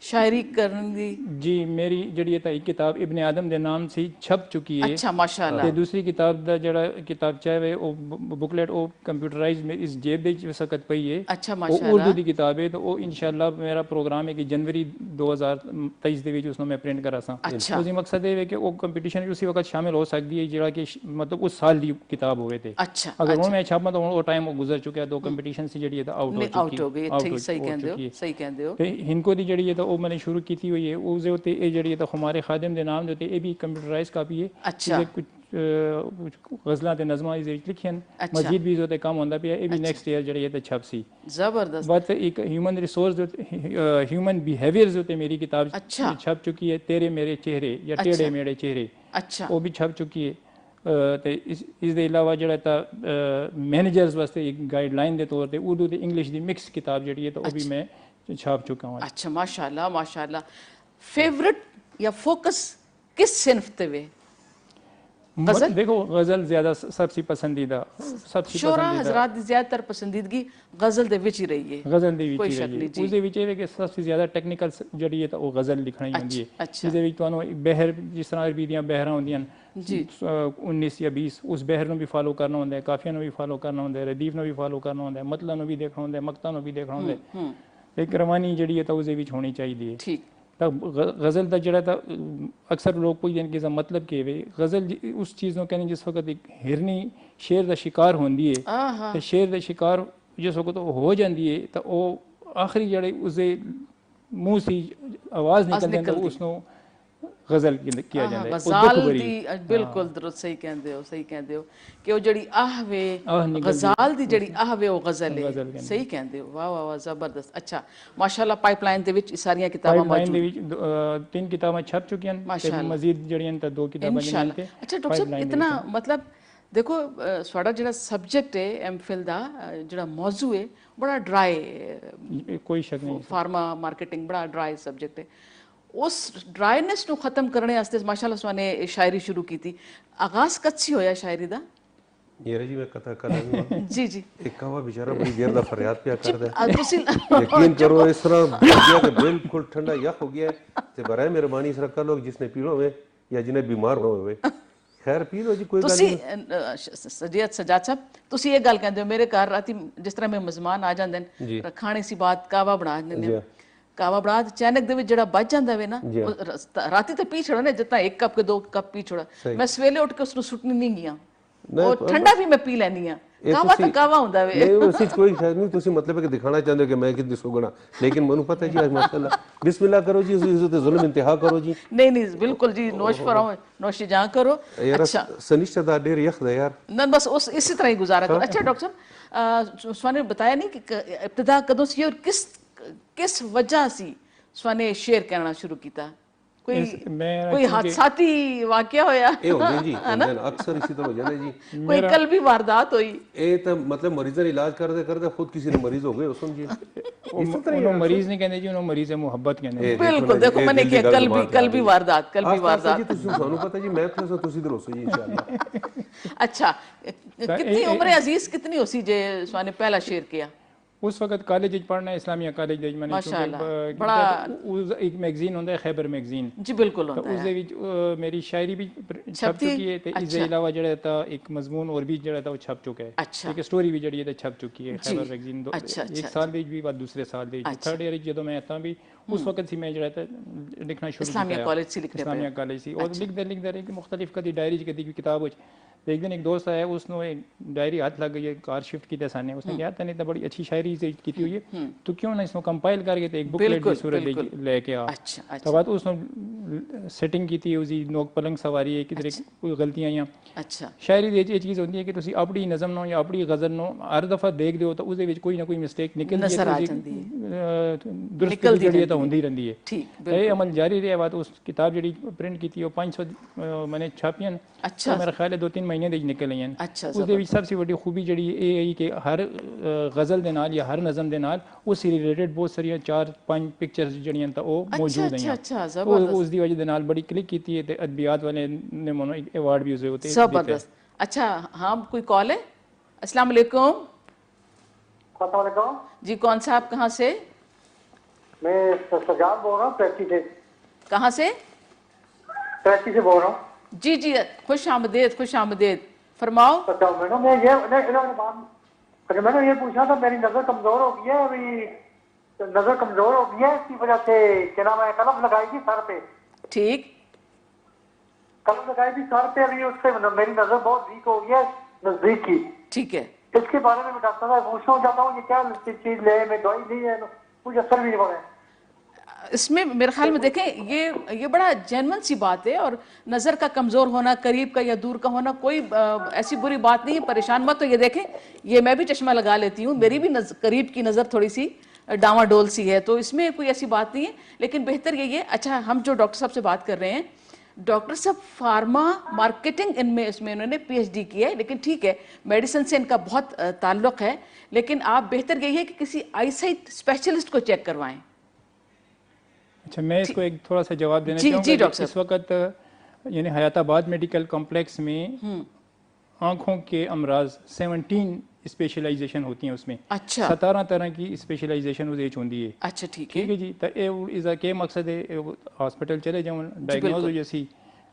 शायरी करन दी जी मेरी ਜਿਹੜੀ ਹੈ ਕਿਤਾਬ ਇਬਨ ਆਦਮ ਦੇ ਨਾਮ ਸੀ ਛਪ ਚੁੱਕੀ ਹੈ अच्छा माशाल्लाह ਤੇ ਦੂਸਰੀ ਕਿਤਾਬ ਦਾ ਜਿਹੜਾ ਕਿਤਾਬਚਾ ਹੈ ਉਹ ਬੁਕਲੇਟ ਉਹ ਕੰਪਿਊਟਰਾਈਜ਼ ਮੇਰੀ ਇਸ ਜੇਬ ਦੇ ਵਿੱਚ ਇਸ ਵਕਤ ਪਈ ਹੈ अच्छा ਉਹ माशाल्लाह ਉਰਦੂ ਦੀ ਕਿਤਾਬ ਹੈ ਤਾਂ ਉਹ ਇਨਸ਼ਾਅੱਲਾ ਮੇਰਾ ਪ੍ਰੋਗਰਾਮ ਹੈ ਕਿ ਜਨਵਰੀ 2023 ਦੇ ਵਿੱਚ ਉਸ ਨੂੰ ਮੈਂ ਪ੍ਰਿੰਟ ਕਰਾਸਾਂ अच्छा ਉਹਦੀ ਮਕਸਦ ਇਹ ਹੈ ਕਿ ਉਹ ਕੰਪੀਟੀਸ਼ਨ ਵਿੱਚ ਉਸੇ ਵਕਤ ਸ਼ਾਮਿਲ ਹੋ ਸਕਦੀ ਹੈ ਜਿਹੜਾ ਕਿ ਮਤਲਬ ਉਸ ਸਾਲ ਦੀ ਕਿਤਾਬ ਹੋਵੇ ਤੇ अच्छा ਅਗਰ ਹੁਣ ਮੈਂ ਛਾਪਾਂ ਤਾਂ ਹੁਣ ਉਹ ਟਾਈਮ ਉਹ ਗੁਜ਼ਰ ਚੁੱਕਿਆ ਤਾਂ ਉਹ ਕੰਪੀਟੀਸ਼ਨ ਸੀ ਜਿਹੜੀ ਹੈ ਤਾਂ ਆਊਟ ਹੋ नहीं आउट हो गई out ठीक सही हो कहंदे चुकी हो है। सही कहंदे हो ਤੇ ਹਿੰਕੋ ਦੀ ਜਿਹੜੀ ਹੈ ਤਾਂ ਉਹ ਮੈंने ਸ਼ੁਰੂ ਕੀਤੀ ਹੋਈ ਹੈ ਉਸ ਦੇ ਉੱਤੇ ਇਹ ਜਿਹੜੀ ਹੈ ਤਾਂ ਹਮਾਰੇ ਖਾਦਮ ਦੇ ਨਾਮ ਦੇ ਉੱਤੇ ਇਹ ਵੀ ਕੰਪਿਊਟਰਾਈਜ਼ ਕਾਪੀ ਹੈ अच्छा ਜਿਹਦੇ ਕੁਝ ਗਜ਼ਲਾਂ ਤੇ ਨਜ਼ਮਾਂ ਇਸ ਦੇ ਵਿੱਚ ਲਿਖੀਆਂ ਅੱਛਾ। ਮਜੀਦ ਵੀ ਇਸ ਉੱਤੇ ਕੰਮ ਹੁੰਦਾ ਪਿਆ ਇਹ ਵੀ ਨੈਕਸਟ ਈਅਰ ਜਿਹੜੀ ਹੈ ਤਾਂ ਛਪ ਸੀ जबरदस्त ਬਟ ਇੱਕ ਹਿਊਮਨ ਰਿਸੋਰਸ ਦੇ ਉੱਤੇ ਹਿਊਮਨ ਬਿਹੇਵੀਅਰਸ ਦੇ ਉੱਤੇ ਮੇਰੀ ਕਿਤਾਬ अच्छा। ਛਪ ਚੁੱਕੀ ਹੈ ਤੇਰੇ ਮੇਰੇ ਚਿਹਰੇ ਜਾਂ अच्छा। ਟੇੜੇ ਮੇਰੇ ਚਿਹਰੇ अच्छा ਉਹ ਵੀ ਛਪ ਚੁੱਕੀ ਹੈ ਤੇ ਇਸ ਦੇ ਇਲਾਵਾ ਜਿਹੜਾ ਤਾਂ ਮੈਨੇਜਰਸ ਵਾਸਤੇ ਇੱਕ ਗਾਈਡਲਾਈਨ ਦੇ ਤੌਰ ਤੇ ਉਰਦੂ ਤੇ ਇੰਗਲਿਸ਼ ਦੀ ਮਿਕਸ ਕਿਤਾਬ ਜਿਹੜੀ ਹੈ ਤਾਂ ਉਹ ਵੀ ਮੈਂ ਛਾਪ ਚੁੱਕਾ ਹਾਂ अच्छा माशाल्लाह माशाल्लाह फेवरेट या फोकस किस सिनफ ते वे गजल? देखो गजल ज्यादा सबसे पसंदीदा सबसे शोरा पसंदीदा हजरात दी ज्यादातर पसंदीदगी गजल दे विच ही रही है गजल ਦੇ ਕੋਈ ਵਿੱਚ ਸ਼ੱਕ ਹੀ ਨਹੀਂ ਰਹੀ ਜੀ। ਹੈ। ਉਸ ਦੇ ਵਿੱਚ ਇਹ ਹੈ ਕਿ ਸਭ ਤੋਂ ਜ਼ਿਆਦਾ ਟੈਕਨੀਕਲ ਜਿਹੜੀ ਹੈ ਤਾਂ ਉਹ ਗਜ਼ਲ ਲਿਖਣੀ ਹੁੰਦੀ ਹੈ ਅੱਛਾ। ਜਿਹਦੇ ਵਿੱਚ ਤੁਹਾਨੂੰ ਬਹਿਰ ਜਿਸ ਤਰ੍ਹਾਂ ਅਰਬੀ ਦੀਆਂ ਬਹਿਰਾਂ ਹੁੰਦੀਆਂ ਹਨ ਜੀ 19 ਜਾਂ 20 ਉਸ ਬਹਿਰ ਨੂੰ ਵੀ ਫਾਲੋ ਕਰਨਾ ਹੁੰਦਾ ਹੈ ਕਾਫੀਆਂ ਨੂੰ ਵੀ ਫਾਲੋ ਕਰਨਾ ਹੁੰਦਾ ਹੈ ਰਦੀਫ ਨੂੰ ਵੀ ਫਾਲੋ ਕਰਨਾ ਹੁੰਦਾ ਹੈ ਮਤਲਬ ਨੂੰ ਵੀ ਦੇਖਣਾ ਹੁੰਦਾ ਹੈ ਮਕਤਾਂ ਨੂੰ ਵੀ ਦੇਖਣਾ ਹੁੰਦਾ ਹੈ ਇੱਕ ਰਵਾਨੀ ਜਿਹੜੀ ਹੈ ਤਾਂ ਉਸ ਦੇ ਵਿੱਚ ਹੋਣੀ ਚਾਹੀਦੀ ਹੈ ठीक ਤਾਂ ਗਜ਼ਲ ਦਾ ਜਿਹੜਾ ਤਾਂ ਅਕਸਰ ਲੋਕ ਪੁੱਛਦੇ ਨੇ ਕਿ ਇਹਦਾ ਮਤਲਬ ਕੀ ਹੈ ਗਜ਼ਲ ਉਸ ਚੀਜ਼ ਨੂੰ ਕਹਿੰਦੇ ਜਿਸ ਵਕਤ ਇੱਕ ਹਿਰਨੀ ਸ਼ੇਰ ਦਾ ਸ਼ਿਕਾਰ ਹੁੰਦੀ ਹੈ आहा ਤੇ ਸ਼ੇਰ ਦਾ ਸ਼ਿਕਾਰ ਜਿਸ ਵਕਤ ਉਹ ਹੋ ਜਾਂਦੀ ਹੈ ਤਾਂ ਉਹ ਆਖਰੀ ਜਿਹੜੇ ਉਸਦੇ ਮੂੰਹ ਸੀ ਆਵਾਜ਼ ਨਿਕਲਦੀ ਹੈ ਤਾਂ ਉਸ ਨੂੰ ਗਜ਼ਲ ਕਿਹਾ ਜਾਂਦਾ ਹੈ ਉਹ ਦੁੱਖ गजाल ਭਰੀ दी बिल्कुल दुरुस्त सही कहंदे हो कि वो जड़ी आह वे आह निकलदी। गजाल दी जड़ी आह वे वो गजल गजल है कहंदे। सही कहंदे हो वाह वाह वाह जबरदस्त अच्छा माशाल्लाह पाइपलाइन दे विच सारियां किताबां ਪਾਈਪਲਾਈਨ ਦੇ मौजूद ਵਿੱਚ 3 ਕਿਤਾਬਾਂ ਛਪ ਚੁੱਕੀਆਂ ਹਨ ਤੇ ਮਾਸ਼ਾਅੱਲਾ। ਮਜ਼ੀਦ ਜਿਹੜੀਆਂ ਤਾਂ 2 ਕਿਤਾਬਾਂ ਜਿਹੜੀਆਂ इंशाल्लाह ਤੇ अच्छा डॉक्टर साहब pipeline ਦੇ इतना ਵਿੱਚ। मतलब देखो साड़ा जेड़ा सब्जेक्ट है एमफिल दा जेड़ा मौजू है बड़ा ड्राई ਇਹ ਕੋਈ ਸ਼ੱਕ ਨਹੀਂ फार्मा मार्केटिंग बड़ा ड्राई सब्जेक्ट है उस ड्राईनेस ਨੂੰ ਖਤਮ ਕਰਨੇ ਵਾਸਤੇ ਮਾਸ਼ਾਅੱਲਾ ਸੁਨੇ ਸ਼ਾਇਰੀ ਸ਼ੁਰੂ ਕੀਤੀ ਆਗਾਜ਼ ਕੱਚੀ ਹੋਇਆ ਸ਼ਾਇਰੀ ਦਾ ਯਾਰ ਜੀ ਮੈਂ ਕਥਾ ਕਰ ਰਿਹਾ ਜੀ ਜੀ ਇੱਕ ਕਵਾ ਵਿਚਾਰਾ ਬੜੀ ਦੇਰ ਦਾ ਫਰਿਆਦ ਪਿਆ ਕਰਦਾ ਹੈ। ਤੁਸੀਂ ਯਕੀਨ ਕਰੋ ਇਸ ਤਰ੍ਹਾਂ ਹੋ ਗਿਆ ਕਿ ਬਿਲਕੁਲ ਠੰਡਾ ਯਖ ਹੋ ਗਿਆ ਹੈ ਤੇ ਬਰਾਏ ਮਿਹਰਬਾਨੀ ਇਸ ਰੱਖਾ ਲੋਕ ਜਿਸਨੇ ਪੀਣਾ ਹੋਵੇ ਜਾਂ ਜਿਹਨੇ ਬਿਮਾਰ ਹੋਵੇ ਖੈਰ ਪੀ ਲੋ ਜੀ ਕੋਈ ਗੱਲ ਤੁਸੀਂ ਨਹੀਂ ਸਜਾਦ ਸਾਹਿਬ ਤੁਸੀਂ ਇਹ ਗੱਲ ਕਹਿੰਦੇ ਹੋ ਮੇਰੇ ਘਰ ਰਾਤੀ ਜਿਸ ਤਰ੍ਹਾਂ ਮੈਂ ਮਹਿਮਾਨ ਆ ਜਾਂਦੇ ਨੇ ਖਾਣੇ ਸੀ ਬਾਤ ਕਾਵਾ ਬਣਾ ਦਿੰਦੇ ਨੇ ਕਾਵਾ ਬਣਾ ਅਚਾਨਕ ਦੇ ਵਿੱਚ ਜਿਹੜਾ ਬਚ ਜਾਂਦਾ ਵੇ ਨਾ ਰਾਤੀ ਤੇ ਪੀ ਛੜਾ ਨੇ ਜਿੰਨਾ 1 ਕੱਪ ਕੇ 2 ਕੱਪ ਪੀ ਛੜਾ ਮੈਂ ਸਵੇਲੇ ਉੱਠ ਕੇ ਉਸ ਨੂੰ ਸੁੱਟਣੀ ਨਹੀਂ ਗਿਆ ਉਹ ਠੰਡਾ ਵੀ ਮੈਂ ਪੀ ਲੈਣੀ ਆ ਕਾਵਾ ਤਾਂ ਕਾਵਾ ਹੁੰਦਾ ਵੇ ਨਹੀਂ ਉਸ ਵਿੱਚ ਕੋਈ ਸ਼ਾਇਦ ਨਹੀਂ ਤੁਸੀਂ ਮਤਲਬ ਹੈ ਕਿ ਦਿਖਾਣਾ ਚਾਹੁੰਦੇ ਹੋ ਕਿ ਮੈਂ ਕਿੰਨੀ ਸੁਗਣਾ ਲੇਕਿਨ ਮੈਨੂੰ ਪਤਾ ਜੀ ਅੱਜ ਮਾਸ਼ਾਅੱਲਾ ਬਿਸਮਿਲ੍ਲਾ ਕਰੋ ਜੀ ਉਸ ਤੇ ਜ਼ੁਲਮ ਇੰਤਹਾ ਕਰੋ ਜੀ नहीं नहीं बिल्कुल जी नोश फराओ नोशी जहाँ करो यार अच्छा सनिश्चित दा डेर यख दा यार ना बस उस इसी तरह ही गुजारा करो अच्छा डॉक्टर साहब स्वाने बताया नहीं कि इब्तिदा कदों सी और किस वजह सी स्वाने शेर कहना शुरू किया कोई कोई हादसाती वाकया होया ਇਹ ਹੁੰਦੇ ਜੀ ਅਕਸਰ ਇਸੇ ਤਰ੍ਹਾਂ ਹੋ ਜਾਂਦੇ ਜੀ कोई कल भी वारदात हुई ਇਹ ਤਾਂ ਮਤਲਬ ਮਰੀਜ਼ਾਂ ਦਾ ਇਲਾਜ ਕਰਦੇ ਕਰਦੇ ਖੁਦ ਕਿਸੇ ਨੇ ਮਰੀਜ਼ ਹੋ ਗਏ ਉਸ ਨੂੰ ਜੀ ਉਹਨੂੰ ਮਰੀਜ਼ ਨਹੀਂ ਕਹਿੰਦੇ ਜੀ ਉਹਨੂੰ ਮਰੀਜ਼ ਮੁਹੱਬਤ ਕਹਿੰਦੇ ਨੇ बिल्कुल देखो मैंने किया कल भी वारदात ਜੀ ਤੁਸੀਂ ਸਾਨੂੰ ਪਤਾ ਜੀ ਮੈਂ ਤਾਂ ਤੁਸੀਂ ਦਰੋਸੋ ਜੀ ਇਨਸ਼ਾਅੱਲਾ अच्छा कितनी उम्र अजीज कितनी होसी जे स्वाने पहला शेर किया उस वक्त कॉलेज ਵਿੱਚ ਪੜਨਾ ਇਸਲਾਮੀਆ ਕਾਲਜ ਦੇ ਮੈंने ਮਾਸ਼ਾਅੱਲਾ ਬੜਾ ਉਸ ਇੱਕ ਮੈਗਜ਼ੀਨ ਹੁੰਦਾ ਹੈ ਖੈਬਰ ਮੈਗਜ਼ੀਨ जी बिल्कुल ਤਾਂ होता ਉਸ है ਦੇ ਵਿੱਚ ਮੇਰੀ ਸ਼ਾਇਰੀ ਵੀ ਛਪ ਚੁੱਕੀ ਹੈ ਤੇ ਇਸ ਦੇ ਇਲਾਵਾ ਜਿਹੜਾ ਤਾਂ ਇੱਕ ਮਜ਼ਮੂਨ ਹੋਰ ਵੀ ਜਿਹੜਾ ਤਾਂ ਉਹ ਛਪ ਚੁੱਕਾ ਹੈ अच्छा ਇੱਕ ਸਟੋਰੀ ਵੀ ਜਿਹੜੀ ਹੈ ਤਾਂ ਛਪ ਚੁੱਕੀ ਹੈ ਖੈਬਰ ਮੈਗਜ਼ੀਨ अच्छा, ਇੱਕ ਸਾਲ ਵਿੱਚ ਵੀ ਬਾਅਦ ਦੂਸਰੇ ਸਾਲ ਦੇ ਵਿੱਚ ਥਰਡ ਈਅਰ ਜਦੋਂ ਮੈਂ ਆਤਾ ਵੀ ਉਸ ਵਕਤ ਸੀ ਮੈਂ ਜਿਹੜਾ ਤਾਂ ਲਿਖਣਾ ਸ਼ੁਰੂ ਕੀਤਾ इस्लामिया कॉलेज से लिखने ਇਸਲਾਮੀਆ ਕਾਲਜ ਸੀ ਔਰ ਲਿਖਦੇ ਇੱਕ ਮੁxtਲਿਫ ਕਦੀ ਡਾਇਰੀ ਚ ਕਦੀ ਕਿਤਾਬ ਵਿੱਚ एक दिन एक दोस्त आया उसने एक डायरी हाथ लग गई है कार शिफ्ट की सामने उसने कहा तने तो बड़ी अच्छी शायरी से की हुई है तो क्यों ना इसको कंपाइल करके तो एक बुकलेट की सूरत लेके आ अच्छा तो बात उसने सेटिंग की थी उसकी नोक पलंग सवारी है किधर कोई गलतियां या अच्छा शायरी ਦੀ ਇਹ ਚੀਜ਼ ਹੁੰਦੀ ਹੈ ਕਿ ਤੁਸੀਂ ਆਪਣੀ ਨਜ਼ਮ ਨੂੰ ਜਾਂ ਆਪਣੀ ਗਜ਼ਲ ਨੂੰ ਹਰ ਦਫਾ ਦੇਖਦੇ ਹੋ ਤਾਂ ਉਸ ਦੇ ਵਿੱਚ ਕੋਈ ਨਾ ਕੋਈ ਮਿਸਟੇਕ ਨਿਕਲਦੀ ਹੈ ਦੁਰਸਤੀ ਜਿਹੜੀ ਤਾਂ ਹੁੰਦੀ ਰਹਿੰਦੀ ਹੈ ठीक ਇਹ ਅਮਲ ਜਾਰੀ ਰਿਹਾ ਬਾਤ ਉਸ ਕਿਤਾਬ ਜਿਹੜੀ ਪ੍ਰਿੰਟ ਕੀਤੀ ਉਹ 500 ਮੈਨੇ ਛਾਪੀਆਂ अच्छा ਮੇਰਾ ਖਿਆਲ ਹੈ 2-3 ਮਹੀਨੇ ਦੇ ਨਿਕਲ ਆਈਆਂ अच्छा ਉਸ ਦੇ ਵਿੱਚ ਸਭ ਤੋਂ ਵੱਡੀ ਖੂਬੀ ਜਿਹੜੀ ਇਹ ਹੈ ਕਿ ਹਰ ਗਜ਼ਲ ਦੇ ਨਾਲ ਜਾਂ ਹਰ ਨਜ਼ਮ ਦੇ ਨਾਲ ਉਸ ਰਿਲੇਟਡ ਬਹੁਤ ਸਾਰੀਆਂ 4-5 ਪਿਕਚਰਸ ਜਿਹੜੀਆਂ ਤਾਂ ਉਹ ਮੌਜੂਦ अच्छा ਹਨ अच्छा जबरदस्त ਉਸ ਦੀ ਵਜ੍ਹਾ ਦੇ ਨਾਲ ਬੜੀ ਕਲਿੱਕ ਕੀਤੀ ਹੈ ਤੇ ਅਦਬੀਆਤ ਵਾਲੇ ਨੇ ਮੈਨੂੰ ਇੱਕ ਅਵਾਰਡ ਵੀ ਉਸੇ ਉਤੇ जबरदस्त अच्छा हाँ कोई कॉल है अस्सलाम वालेकुम अस्सलाम वालेकुम जी कौन सा आप कहाँ से मैं सजाद बोल रहा हूँ कराची से। कहाँ से? कराची से बोल रहा हूँ। जी जी, खुश आमदेद, फरमाओ। अच्छा मैडम, मैं ये अच्छा मैडम ये पूछना था, मेरी नजर कमजोर हो गई है अभी, नजर कमजोर हो गई है, इसकी वजह से क्या नाम है, कलम लगाई थी सर पे, ठीक। कलम लगाई थी सर पे, अभी उससे मेरी नजर बहुत वीक हो गई है नजदीक की। ठीक है, इसके बारे में मैं डॉक्टर साहब पूछना चाहता हूँ, ये क्या चीज ले, मैं दवाई ली है, कुछ असर भी नहीं पड़ा है। इसमें मेरे ख्याल में देखें, ये बड़ा जेन्युइन सी बात है, और नज़र का कमज़ोर होना, करीब का या दूर का होना, कोई ऐसी बुरी बात नहीं है, परेशान मत। तो ये देखें, ये मैं भी चश्मा लगा लेती हूँ, मेरी भी करीब की नज़र थोड़ी सी डामाडोल सी है, तो इसमें कोई ऐसी बात नहीं है। लेकिन बेहतर यही है, अच्छा हम जो डॉक्टर साहब से बात कर रहे हैं, डॉक्टर साहब फार्मा मार्केटिंग इनमें इसमें उन्होंने पीएचडी की है, लेकिन ठीक है, मेडिसिन से इनका बहुत ताल्लुक है। लेकिन आप बेहतर यही है कि किसी आईसाइट स्पेशलिस्ट को चेक करवाएं। अच्छा, मैं इसको एक थोड़ा सा जवाब देना जी चाहूँगा। डॉक्टर इस वक्त यानी हयाताबाद मेडिकल कॉम्प्लेक्स में आँखों के अमराज 17 स्पेशलाइजेशन होती हैं, उसमें अच्छा 17 तरह की स्पेशलाइजेशन उस होती है। अच्छा, ठीक ठीक है जी। तो इसका क्या मकसद है, हॉस्पिटल चले जाओ, डायग्नोज हो जैसी।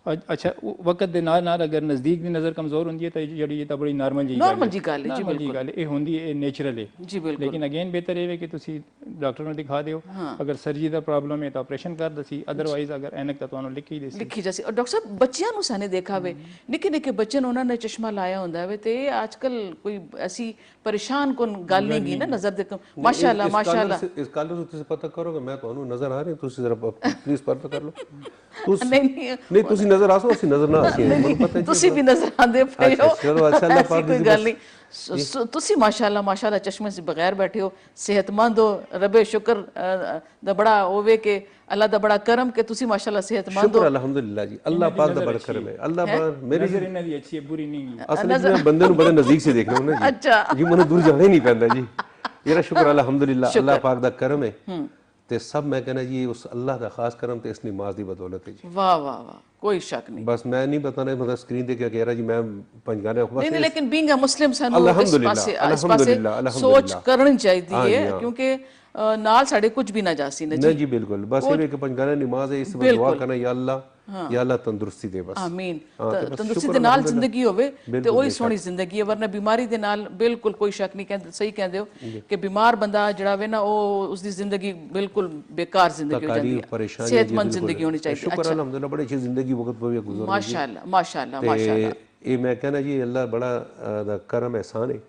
अच्छा वक्त दे नाल नाल अगर नज़दीक भी नज़र कमज़ोर होती है तो ये तो बड़ी नॉर्मल जी नॉर्मल जी गल है, जी नॉर्मल जी बिल्कुल गल है, ये होंदी है, नेचुरल है जी बिल्कुल। लेकिन अगेन बेहतर है कि तुसी डॉक्टर ਨੂੰ दिखा ਦਿਓ। अगर सर्जरी ਦਾ प्रॉब्लम है तो ऑपरेशन कर दसी, अदरवाइज अगर ਐਨਕ ਤਾਂ ਤੁਹਾਨੂੰ ਲਿਖੀ ਦੇਸੀ। ਲਿਖੀ ਜਾਸੀ। ਔਰ ਡਾਕਟਰ ਸਾਹਿਬ ਬੱਚਿਆਂ ਨੂੰ ਸਾਨੇ ਦੇਖਾ ਵੇ, ਨਿੱਕੇ ਨਿੱਕੇ ਬੱਚੇ ਨੂੰ ਉਹਨਾਂ ਨੇ ਚਸ਼ਮਾ ਲਾਇਆ ਹੁੰਦਾ ਵੇ, ਤੇ ਅੱਜ ਕੱਲ ਕੋਈ ਐਸੀ ਪਰੇਸ਼ਾਨ ਕੋਨ ਗੱਲ ਨਹੀਂ ਗੀ ਨਾ ਨਜ਼ਰ ਦੇ। ਮਾਸ਼ਾਅੱਲਾ ਮਾਸ਼ਾਅੱਲਾ। ਇਸ ਕਾਲਰ ਨੂੰ ਤੁਸੀਂ ਪਤਾ ਕਰੋਗੇ, ਮੈਂ ਤੁਹਾਨੂੰ ਨਜ਼ਰ ਆ ਰਹੇ, ਤੁਸੀਂ ਜ਼ਰਾ ਪਲੀਜ਼ ਪਤਾ ਕਰ ਲਓ। ਤੁਸੀਂ ਨਹੀਂ ਤੁਸੀਂ ਨਜ਼ਰ ਆਸੋ, ਅਸੀਂ ਨਜ਼ਰ ਨਾ ਆਸੀ, ਮੈਨੂੰ ਪਤਾ ਹੈ ਤੁਸੀਂ ਵੀ ਨਜ਼ਰ ਆਂਦੇ ਪਏ ਹੋ। ਚਲੋ ਅੱਛਾ, ਅੱਲਾਹ ਪਾਕ ਕੋਈ ਗੱਲ ਨਹੀਂ। ਤੁਸੀਂ ਮਾਸ਼ਾਅੱਲਾ ਮਾਸ਼ਾਅੱਲਾ ਚਸ਼ਮੇ ਸੇ ਬਗੈਰ ਬੈਠੇ ਹੋ, ਸਿਹਤਮੰਦ ਹੋ, ਰੱਬੇ ਸ਼ੁਕਰ ਦਾ ਬੜਾ ਹੋਵੇ ਕਿ ਅੱਲਾਹ ਦਾ ਬੜਾ ਕਰਮ ਕਿ ਤੁਸੀਂ ਮਾਸ਼ਾਅੱਲਾ ਸਿਹਤਮੰਦ ਹੋ। ਸ਼ੁਕਰ ਅਲਹਮਦੁਲਿਲਾ ਜੀ, ਅੱਲਾਹ ਪਾਕ ਦਾ ਬੜਾ ਕਰਮ ਹੈ। ਅੱਲਾਹ ਪਾਕ ਮੇਰੀ ਨਜ਼ਰ ਇਹਨਾਂ ਦੀ ਅੱਛੀ ਹੈ, ਬੁਰੀ ਨਹੀਂ ਹੈ। ਅਸਲ ਵਿੱਚ ਮੈਂ ਬੰਦੇ ਨੂੰ ਬੜੇ ਨਜ਼ਦੀਕ ਸੇ ਦੇਖਣਾ ਹੁੰਦਾ ਜੀ। ਅੱਛਾ ਜੀ ਮੈਨੂੰ ਦੂਰ ਜਾਣਾ ਹੀ ਨਹੀਂ ਪੈਂਦਾ ਜੀ। ਇਹਦਾ ਸ਼ੁਕਰ ਅਲਹਮਦੁਲਿਲਾ, ਅੱਲਾਹ ਪਾਕ ਦਾ ਕਰਮ ਹੈ। ਤੇ ਸਭ ਮੈਂ ਕਹਿੰਦਾ ਜੀ ਉਸ ਅੱਲਾਹ ਦਾ ਖਾਸ ਕਰਮ ਤੇ ਇਸ ਨਮਾਜ਼ ਦੀ ਬਦੌਲਤ ਹੈ ਜੀ। ਵਾਹ ਵਾਹ ਵਾਹ, ਕੋਈ ਸ਼ੱਕ ਨਹੀਂ। ਬਸ ਮੈਂ ਨਹੀਂ ਬਤਾਣਾ, ਮਤਲਬ ਸਕਰੀਨ ਤੇ ਕੀ ਕਹਿ ਰਿਹਾ ਜੀ, ਮੈਂ ਪੰਜਗਾਨੇ ਨਹੀਂ ਨਹੀਂ, ਲੇਕਿਨ ਬੀਇੰਗ ਅ ਮੁਸਲਿਮ ਸਾਨੂੰ ਇਸ ਪਾਸੇ ਸੋਚ ਕਰਨੀ ਚਾਹੀਦੀ ਹੈ, ਕਿਉਂਕਿ ਨਾਲ ਸਾਡੇ ਕੁਝ ਵੀ ਨਾ ਜਾਸੀ ਨਾ ਜੀ। ਜੀ ਬਿਲਕੁਲ, ਬਸ ਇਹ ਇੱਕ ਪੰਜਗਾਨੇ ਨਮਾਜ਼ ਹੈ, ਇਸ ਵਿੱਚ ਦੁਆ ਕਰਨਾ, ਯਾ ਅੱਲਾਹ ਤੰਦਰੁਸਤੀ ਦੇ ਬਸ। ਆਮੀਨ। ਤੰਦਰੁਸਤੀ ਦੇ ਨਾਲ ਜ਼ਿੰਦਗੀ ਹੋਵੇ ਤੇ ਉਹੀ ਸੋਹਣੀ ਜ਼ਿੰਦਗੀ ਹੈ, ਵਰਨਾ ਬਿਮਾਰੀ ਦੇ ਨਾਲ ਬਿਲਕੁਲ ਕੋਈ ਸ਼ੱਕ ਨਹੀਂ। ਕਹਿੰਦੇ ਸਹੀ ਕਹਿੰਦੇ ਹੋ ਕਿ ਬਿਮਾਰ ਬੰਦਾ ਜਿਹੜਾ ਵੇ ਨਾ, ਉਹ ਉਸਦੀ ਜ਼ਿੰਦਗੀ ਬਿਲਕੁਲ ਬੇਕਾਰ ਜ਼ਿੰਦਗੀ ਹੋ ਜਾਂਦੀ ਹੈ। ਸਿਹਤਮੰਦ ਜ਼ਿੰਦਗੀ ਹੋਣੀ ਚਾਹੀਦੀ ਹੈ। ਸ਼ੁਕਰ ਅਲਹਮਦੁਲਿਲਾ, ਬੜੀ ਅੱਛੀ ਜ਼ਿੰਦਗੀ ਵਕਤ ਪਵੇ ਗੁਜ਼ਰ। ਮਾਸ਼ਾਅੱਲਾ ਮਾਸ਼ਾਅੱਲਾ ਮਾਸ਼ਾਅੱਲਾ। ਇਹ ਮੈਂ ਕਹਿੰਦਾ ਜੀ ਅੱਲਾਹ ਬੜਾ ਦਾ ਕਰਮ एहसान है।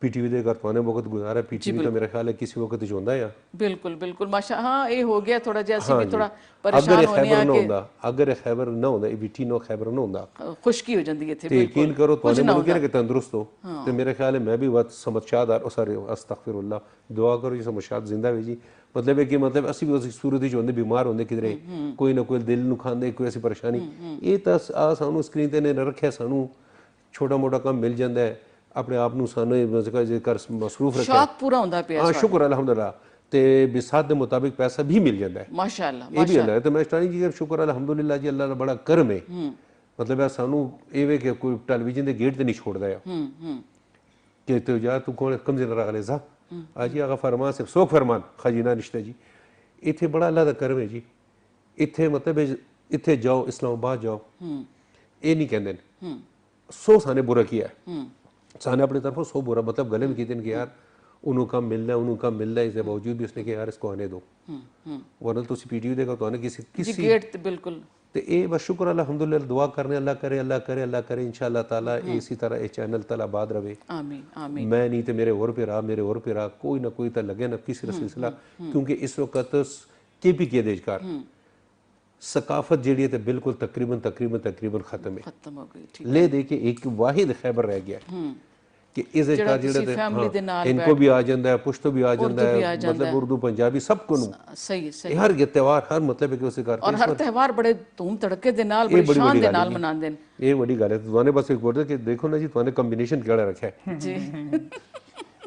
पीटीवी ਦੇ ਘਰ ਤੁਹਾਨੂੰ ਵਕਤ ਗੁਜ਼ਾਰਾ, पीटीवी ਤਾਂ ਮੇਰਾ ਖਿਆਲ ਹੈ ਕਿਸੇ ਵਕਤ ਚ ਹੁੰਦਾ ਆ। ਬਿਲਕੁਲ ਬਿਲकुल ਮਾਸ਼ਾ। ਹਾਂ ਇਹ ਹੋ ਗਿਆ ਥੋੜਾ ਜਿਹਾ, ਅਸੀਂ ਵੀ ਥੋੜਾ ਪਰੇਸ਼ਾਨ ਹੋਨੇ ਆ ਕਿ ਅਗਰ ਖੈਬਰ ਨਾ ਹੁੰਦਾ, ਇਹ ਬੀਟੀ ਨੋ ਖੈਬਰ ਨਾ ਹੁੰਦਾ, ਖੁਸ਼ਕੀ ਹੋ ਜਾਂਦੀ ਇੱਥੇ। ਤੇ ਯਕੀਨ ਕਰੋ ਤੁਹਾਨੂੰ ਮੈਨੂੰ ਕਿਹਾ ਕਿ ਤੰਦਰੁਸਤ ਹੋ, ਤੇ ਮੇਰੇ ਖਿਆਲ ਹੈ ਮੈਂ ਵੀ ਬਹੁਤ ਸਮਝਦਾਰ ਔਰ ਸਾਰੇ ਅਸਤਗਫਿਰullah ਦੁਆ ਕਰੋ ਜੀ ਸਮਝਦਾਰ ਜ਼ਿੰਦਾ ਵੇ ਜੀ। ਮਤਲਬ ਹੈ ਕਿ ਮਤਲਬ ਅਸੀਂ ਵੀ ਉਸ ਸੂਰਤ ਵਿੱਚ ਹੁੰਦੇ, ਬਿਮਾਰ ਹੁੰਦੇ ਕਿਧਰੇ, ਕੋਈ ਨਾ ਕੋਈ ਦਿਲ ਨੂੰ ਖਾਂਦੇ, ਕੋਈ ਐਸੀ ਪਰੇਸ਼ਾਨੀ। ਇਹ ਤਾਂ ਆ ਸਾਨੂੰ ਸਕਰੀਨ ਤੇ ਨੇ ਰੱਖਿਆ, ਸਾਨੂੰ ਛੋਟਾ ਮੋਟਾ ਕੰਮ ਮਿਲ ਜਾਂਦਾ ਹੈ, ਆਪਣੇ ਆਪ ਨੂੰ ਸਾਨੂੰ ਜੇਕਰ ਮਸਰੂਫ ਰੱਖਿਆ, ਸ਼ੌਕ ਪੂਰਾ ਹੁੰਦਾ ਪਿਆ। ਹਾਂ ਸ਼ੁਕਰ ਅਲਹਮਦੁਲਿਲਾ। ਤੇ ਬਿਸਾਤ ਦੇ ਮੁਤਾਬਿਕ ਪੈਸਾ ਵੀ ਮਿਲ ਜਾਂਦਾ ਹੈ ਮਾਸ਼ਾਅੱਲਾ। ਇਹ ਵੀ ਅੱਲਾਹ ਹੈ। ਤੇ ਮੈਂ ਸਟਾਰਟਿੰਗ ਜੀ ਸ਼ੁਕਰ ਅਲਹਮਦੁਲਿਲਾ ਜੀ, ਅੱਲਾਹ ਦਾ ਬੜਾ ਕਰਮ ਹੈ। ਮਤਲਬ ਹੈ ਸਾਨੂੰ ਇਹ ਵੇ ਕਿ ਕੋਈ ਟੈਲੀਵਿਜ਼ਨ ਦੇ ਗੇਟ ਤੇ ਨਹੀਂ ਛੋੜਦਾ ਹੈ ਕਿ ਤੂੰ ਜਾ ਤੂੰ ਕੋਲ ਕਮ ਜ਼ਿੰਦਾ ਰਖ ਲੈ ਜਾ ਆਜੀ ਆਗਾ ਫਰਮਾਨ ਸੇ ਸੋਖ ਫਰਮਾਨ ਖਜ਼ੀਨਾ ਨਿਸ਼ਤਾ ਜੀ। ਇੱਥੇ ਬੜਾ ਅੱਲਾਹ ਦਾ ਕਰਮ ਹੈ ਜੀ। ਇੱਥੇ ਮਤਲਬ ਇੱਥੇ ਜਾਓ, ਇਸਲਾਮਾਬਾਦ ਜਾਓ, ਇਹ ਨਹੀਂ ਕਹਿੰਦੇ ਨੇ ਸੋ ਸਾਨੇ ਬੁਰਾ ਕੀਆ, साने अपनी तरफों सो बुरा, मतलब गले में कहते हैं कि यार उन्हों काम मिलना है, उन्हों काम मिलना है, इसके बावजूद भी उसने कहा यार इसको आने दो, वरना तो पीटीवी देगा तो आने किसी गेट बिल्कुल। तो ये बस शुक्र अल्हम्दुलिल्लाह, दुआ करने अल्लाह करे अल्लाह करे अल्लाह करे इंशाअल्लाह ताला इसी तरह ये चैनल तला आबाद रहे। आमीन आमीन। मैं नहीं तो मेरे और पे रहा, मेरे और पे रहा, कोई ना कोई तो लगे ना किसी सिलसिला, क्योंकि इस वक्त केपी के देशकार सकाफत जी है बिल्कुल तकरीबन तकरीबन तकरीबन खत्म है, खत्म हो गई। ले दे के एक वाहिद खैबर रह गया कि इस इनको भी आ जाता है, पुश्तो भी आ जाता है, मतलब उर्दू पंजाबी सबको सही सही। हर त्योहार हर मतलब है कि उसे कर, और हर त्योहार बड़े धूम धड़के दे नाल बड़ी शान दे नाल मनांदे ने। ये बड़ी गल है। तुहाने बस एक बोलदे कि देखो ना जी, तुहाने कॉम्बिनेशन केड़ा रखा है जी।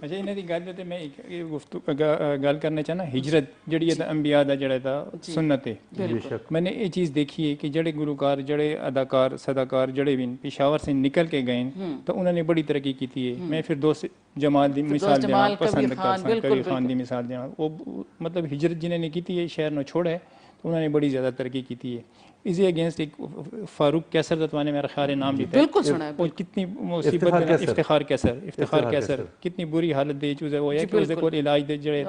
ਅੱਛਾ ਇਹਨਾਂ ਦੀ ਗੱਲ ਤੇ ਮੈਂ ਇੱਕ ਇਹ ਗੱਲ ਕਰਨਾ ਚਾਹਨਾ ਹਿਜਰਤ ਜਿਹੜੀ ਹੈ ਅੰਬੀਆ ਦਾ ਜਿਹੜਾ ਦਾ ਸੁਨਨਤ ਹੈ बेशक मैंने ये चीज़ देखी है कि जड़े गुलकार जड़े अदाकार सदाकार जड़े भी पेशावर से निकल के गए तो उन्होंने बड़ी तरक्की की थी है मैं फिर दोस्त जमाल की मिसाल देना पसंद करता कबीर खान की मिसाल देना वो मतलब हिजरत जिन्होंने की है शहर ने छोड़ा है तो उन्होंने बड़ी ज़्यादा तरक्की की है इसी अगेंस्ट एक फारूक कैसर दत्वाने मेरा ख्याल नाम लिया बिल्कुल सुना है। और कितनी मुसीबत इफ्तिखार कैसर कितनी बुरी हालत दे चूज़े वो है कि उसके कोई इलाज दे जड़े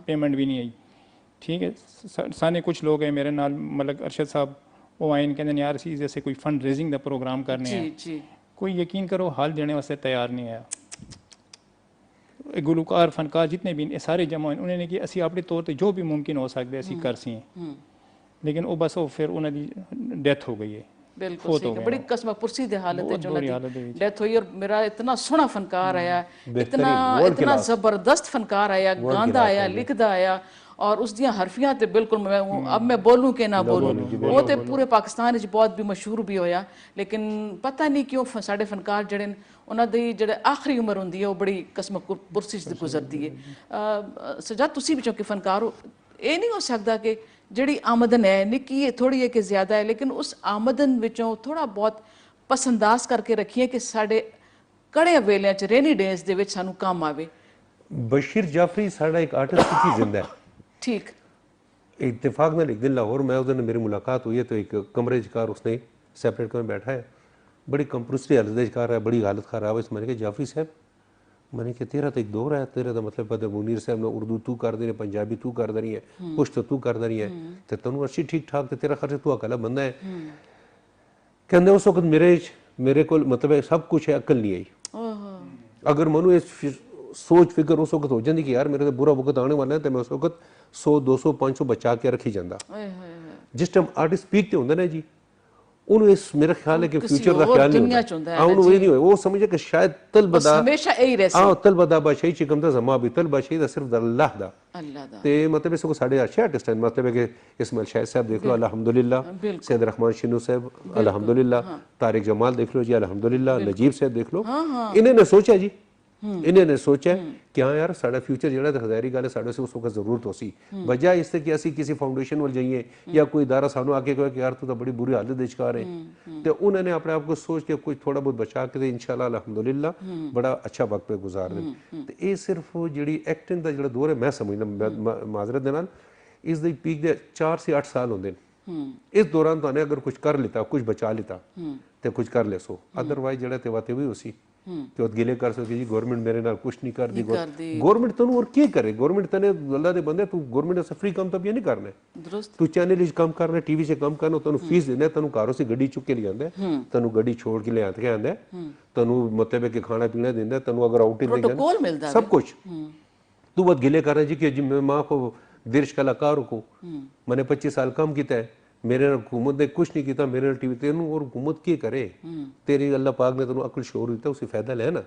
पेमेंट भी नहीं आई ठीक है साने कुछ लोग हैं मेरे नाल मतलब अरशद साहब वो आए कहते यार असी जैसे कोई फंड रेजिंग का प्रोग्राम करने हैं कोई यकीन करो हाल देने वास्ते तैयार नहीं आया गुलकार फनकार जितने भी सारे जमा उन्होंने कि असी अपने तौर पर जो भी मुमकिन हो सकता है असी कर सी लेकिन वो बस वो फिर उन्होंने डेथ हो गई है बिल्कुल सही बड़ी कसम पुरसी दी हालत है जो डेथ हुई और मेरा इतना सोहना फनकार आया इतना इतना जबरदस्त फनकार आया गांदा आया लिखदा आया और उस दियां हरफियां ते बिल्कुल मैं अब मैं बोलूं कि ना बोलूं वो ते पूरे पाकिस्तान च बहुत भी मशहूर भी होया लेकिन पता नहीं क्यों साडे फनकार जड़े उन्हां दी जेह्ड़े आखिरी उम्र हुंदी है वो बड़ी कसम पुरसी च गुजरदी है सजा तुसी भी चौंकि फनकार हो ये नहीं हो सकता कि ਜਿਹੜੀ ਆਮਦਨ ਹੈ ਨਿੱਕੀ ਹੈ ਥੋੜੀ ਹੈ ਕਿ ਜ਼ਿਆਦਾ ਹੈ ਲੇਕਿਨ ਉਸ ਆਮਦਨ ਵਿੱਚੋਂ ਥੋੜਾ ਬਹੁਤ ਪਸੰਦਾਜ਼ ਕਰਕੇ ਰੱਖੀਏ ਕਿ ਸਾਡੇ ਕੜੇ ਵੇਲਿਆਂ 'ਚ ਰੇਨੀ ਡੇਜ਼ ਦੇ ਵਿੱਚ ਸਾਨੂੰ ਕੰਮ ਆਵੇ बशीर जाफरी साड़ा एक आर्टिस्ट की जिंदा है ठीक इत्तेफाक में एक दिन लाहौर में उस दिन मेरी मुलाकात हुई है तो एक कमरे कार उसने सेपरेट कमरे बैठा है बड़ी कंप्रूसरी हालत कार है बड़ी हालत खराब है मैंने कहा जाफरी साहब मैंने कहा तेरा तो एक दौर है तेरा तो मतलब पता मुनीर साहब ने उर्दू तू कर दे रही पंजाबी तू कर दे रही है पुश्त तू कर दे रही है तो तेन अच्छी ठीक ठाक तो तेरा खर्च तू अकेला बंदा है कहते उस वक्त मेरे को मतलब सब कुछ है अकल नहीं आई अगर मनु इस सोच फिक्र उस वक्त हो जाती कि यार मेरे तो बुरा वक्त आने वाला है तो मैं उस वक्त 100 200 500 बचा के रखी जाता जिस टाइम आर्टिस्ट पीक ते होंदा ना जी ਉਹਨੂੰ ਇਸ ਮੇਰਾ ਖਿਆਲ ਹੈ ਕਿ ਫਿਊਚਰ ਦਾ ਖਿਆਲ ਨਹੀਂ ਹੁੰਦਾ ਉਹਨੂੰ ਇਹ ਨਹੀਂ ਹੋਇਆ ਉਹ ਸਮਝੇ ਕਿ ਸ਼ਾਇਦ ਤਲਬਦਾ ਹਮੇਸ਼ਾ ਇਹੀ ਰਹਿ ਆਹ ਤਲਬਦਾ ਬਾਸ਼ਾਈ ਚਿਕਮ ਦਾ ਜ਼ਮਾ ਵੀ ਤਲਬਾ ਸ਼ਾਹੀ ਦਾ ਸਿਰਫ ਅੱਲਾਹ ਦਾ ਤੇ ਮਤਲਬ ਇਸ ਕੋ ਸਾਡੇ ਅੱਛੇ ਆਰਟਿਸਟ ਹਨ ਮਤਲਬ ਹੈ ਕਿ ਇਸਮਾइल शाहिद साहब देख लो अल्हम्दुलिल्लाह सैयद रहमान शिनू साहब अल्हम्दुलिल्लाह तारिक जमाल देख लो जी अल्हम्दुलिल्लाह नजीब साहब देख लो इन्होंने सोचा जी इन्होंने सोचा कि हाँ यार साड़ा फ्यूचर जो खजारी गल है साढ़े से उस वक्त जरूरत हो सी वजह इससे कि असी किसी फाउंडेशन वाल जाइए या कोई इदारा सानू आके कहे कि यार तू तो बड़ी बुरी हालत दे शिकार है तो उन्होंने अपने आप को सोच के कुछ थोड़ा बहुत बचा के इंशाल्लाह अल्हम्दुलिल्लाह बड़ा अच्छा वक्त पे गुजार दें तो ये सिर्फ जी एक्टिंग का जो दौर है मैं समझना माजरत के नाल इस पीक के 4 से 8 साल होंगे इस दौरान तो अगर कुछ कर लेता कुछ बचा लेता तो कुछ कर ले सो अदरवाइज जो तेवाते भी उसी तो गिले कर सके जी गवर्नमेंट मेरे नाल कुछ नहीं कर दी गवर्नमेंट तनु और क्या करे गवर्नमेंट तने अल्लाह दे बंदे तू गवर्नमेंट से फ्री काम तो ये नहीं करना दुरुस्त तू चैनल इच काम करना टीवी से काम करना तनु फीस देना तनु कारों से गड्डी चुक के ले आंदा तनु गड्डी छोड़ के ले आंदा तनु मतलब है कि खाना पीना देंदा तनु अगर आउटिंग प्रोटोकॉल मिलदा सब कुछ तू बहुत गिले कर रहा जी कि मैं मां को दिर्श कलाकार को मैंने 25 साल काम किया है मेरे हुकूमत ने कुछ नहीं किया मेरे टीवी तेन और हुकूमत की करे तेरी अल्लाह पाक ने तेन अकल शोर दिता उसे फायदा लेना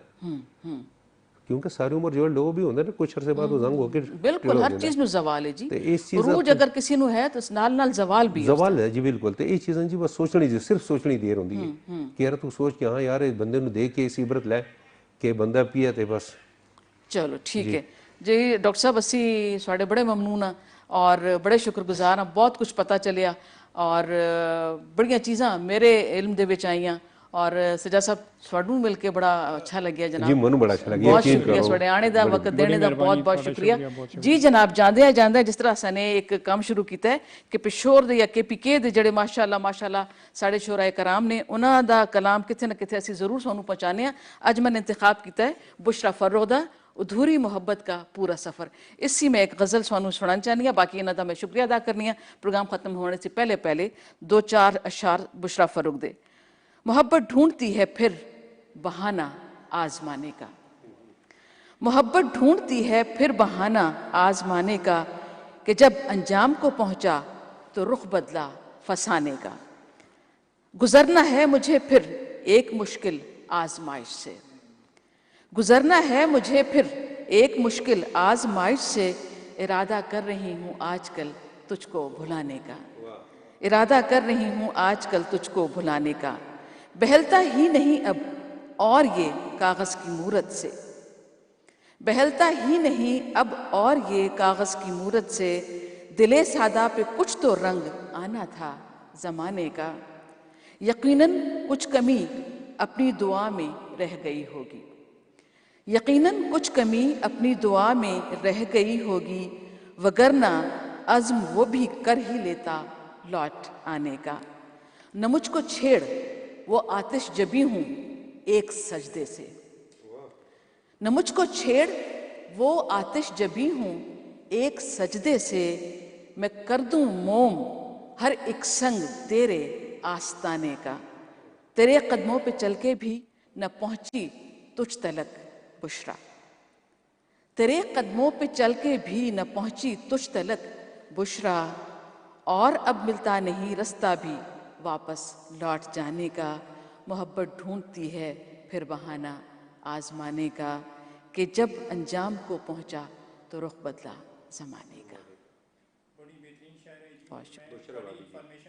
क्योंकि सारी उम्र जो लोग भी होंगे ना कुछ अरसे बाद जंग होके बिल्कुल हर चीज नु जवाल है जी रूज अगर किसी नु है तो नाल नाल जवाल भी है जी बिल्कुल तो ये चीज़ें जी बस सोचनी जी सिर्फ सोचनी देर होंदी है कि यार तू सोच के हाँ यार इस बंदे नु देख के इस इबरत ले कि बंदा पिया ते बस चलो ठीक है जी डॉक्टर साहब असी साडे बड़े ममनून हाँ और बड़े शुक्रगुजार हाँ बहुत कुछ पता चलिया और बड़िया चीज़ा मेरे इल्म दे विच आईयां और सजा साहब स्वाडू मिल के बड़ा अच्छा लग्या जनाब जी मनु बड़ा अच्छा लग्या बहुत शुक्रिया स्वाडे आने दा वक्त देने दा बहुत बहुत शुक्रिया जी जनाब जांदे जिस तरह सने एक काम शुरू किया है कि पिशोर दे या KPK दे जड़े माशाअल्लाह साढ़े शोराए कराम ने उन्हां दा कलाम किथे ना किथे असी जरूर सानू पहुंचाने अज मैंने इंतखाब किया है बुशरा फर्रुख दा अधूरी मोहब्बत का पूरा सफ़र इसी में एक गज़ल स्वानू सुनाना चाहनी है बाकी इन्हों का मैं शुक्रिया अदा करनी है प्रोग्राम ख़त्म होने से पहले 2-4 अशार बुशरा फर्रुख दे मोहब्बत ढूंढती है फिर बहाना आजमाने का मोहब्बत ढूंढती है फिर बहाना आजमाने का कि जब अंजाम को पहुंचा तो रुख बदला फसाने का गुजरना है मुझे फिर एक मुश्किल आजमाइश से गुजरना है मुझे फिर एक मुश्किल आजमाइश से इरादा कर रही हूँ आजकल तुझको भुलाने का इरादा कर रही हूँ आजकल तुझको भुलाने का बहलता ही नहीं अब और ये कागज़ की मूरत से बहलता ही नहीं अब और ये कागज की मूरत से, दिले सादा पे कुछ तो रंग आना था जमाने का। यकीनन कुछ कमी अपनी दुआ में रह गई होगी, यकीनन कुछ कमी अपनी दुआ में रह गई होगी, वगरना अज़्म वो भी कर ही लेता लौट आने का। न मुझको छेड़ वो आतिश जबी हूँ एक सजदे से, न मुझको छेड़ वो आतिश जबी हूँ एक सजदे से, मैं कर दूं मोम हर एक संग तेरे आस्ताने का। तेरे कदमों पे चल के भी न पहुंची तुझ तलक बुशरा, तेरे कदमों पे चल के भी न पहुंची तुझ तलक बुशरा, और अब मिलता नहीं रास्ता भी वापस लौट जाने का। मोहब्बत ढूंढती है फिर बहाना आजमाने का, कि जब अंजाम को पहुंचा तो रुख बदला जमाने का। बहुत शुक्रिया।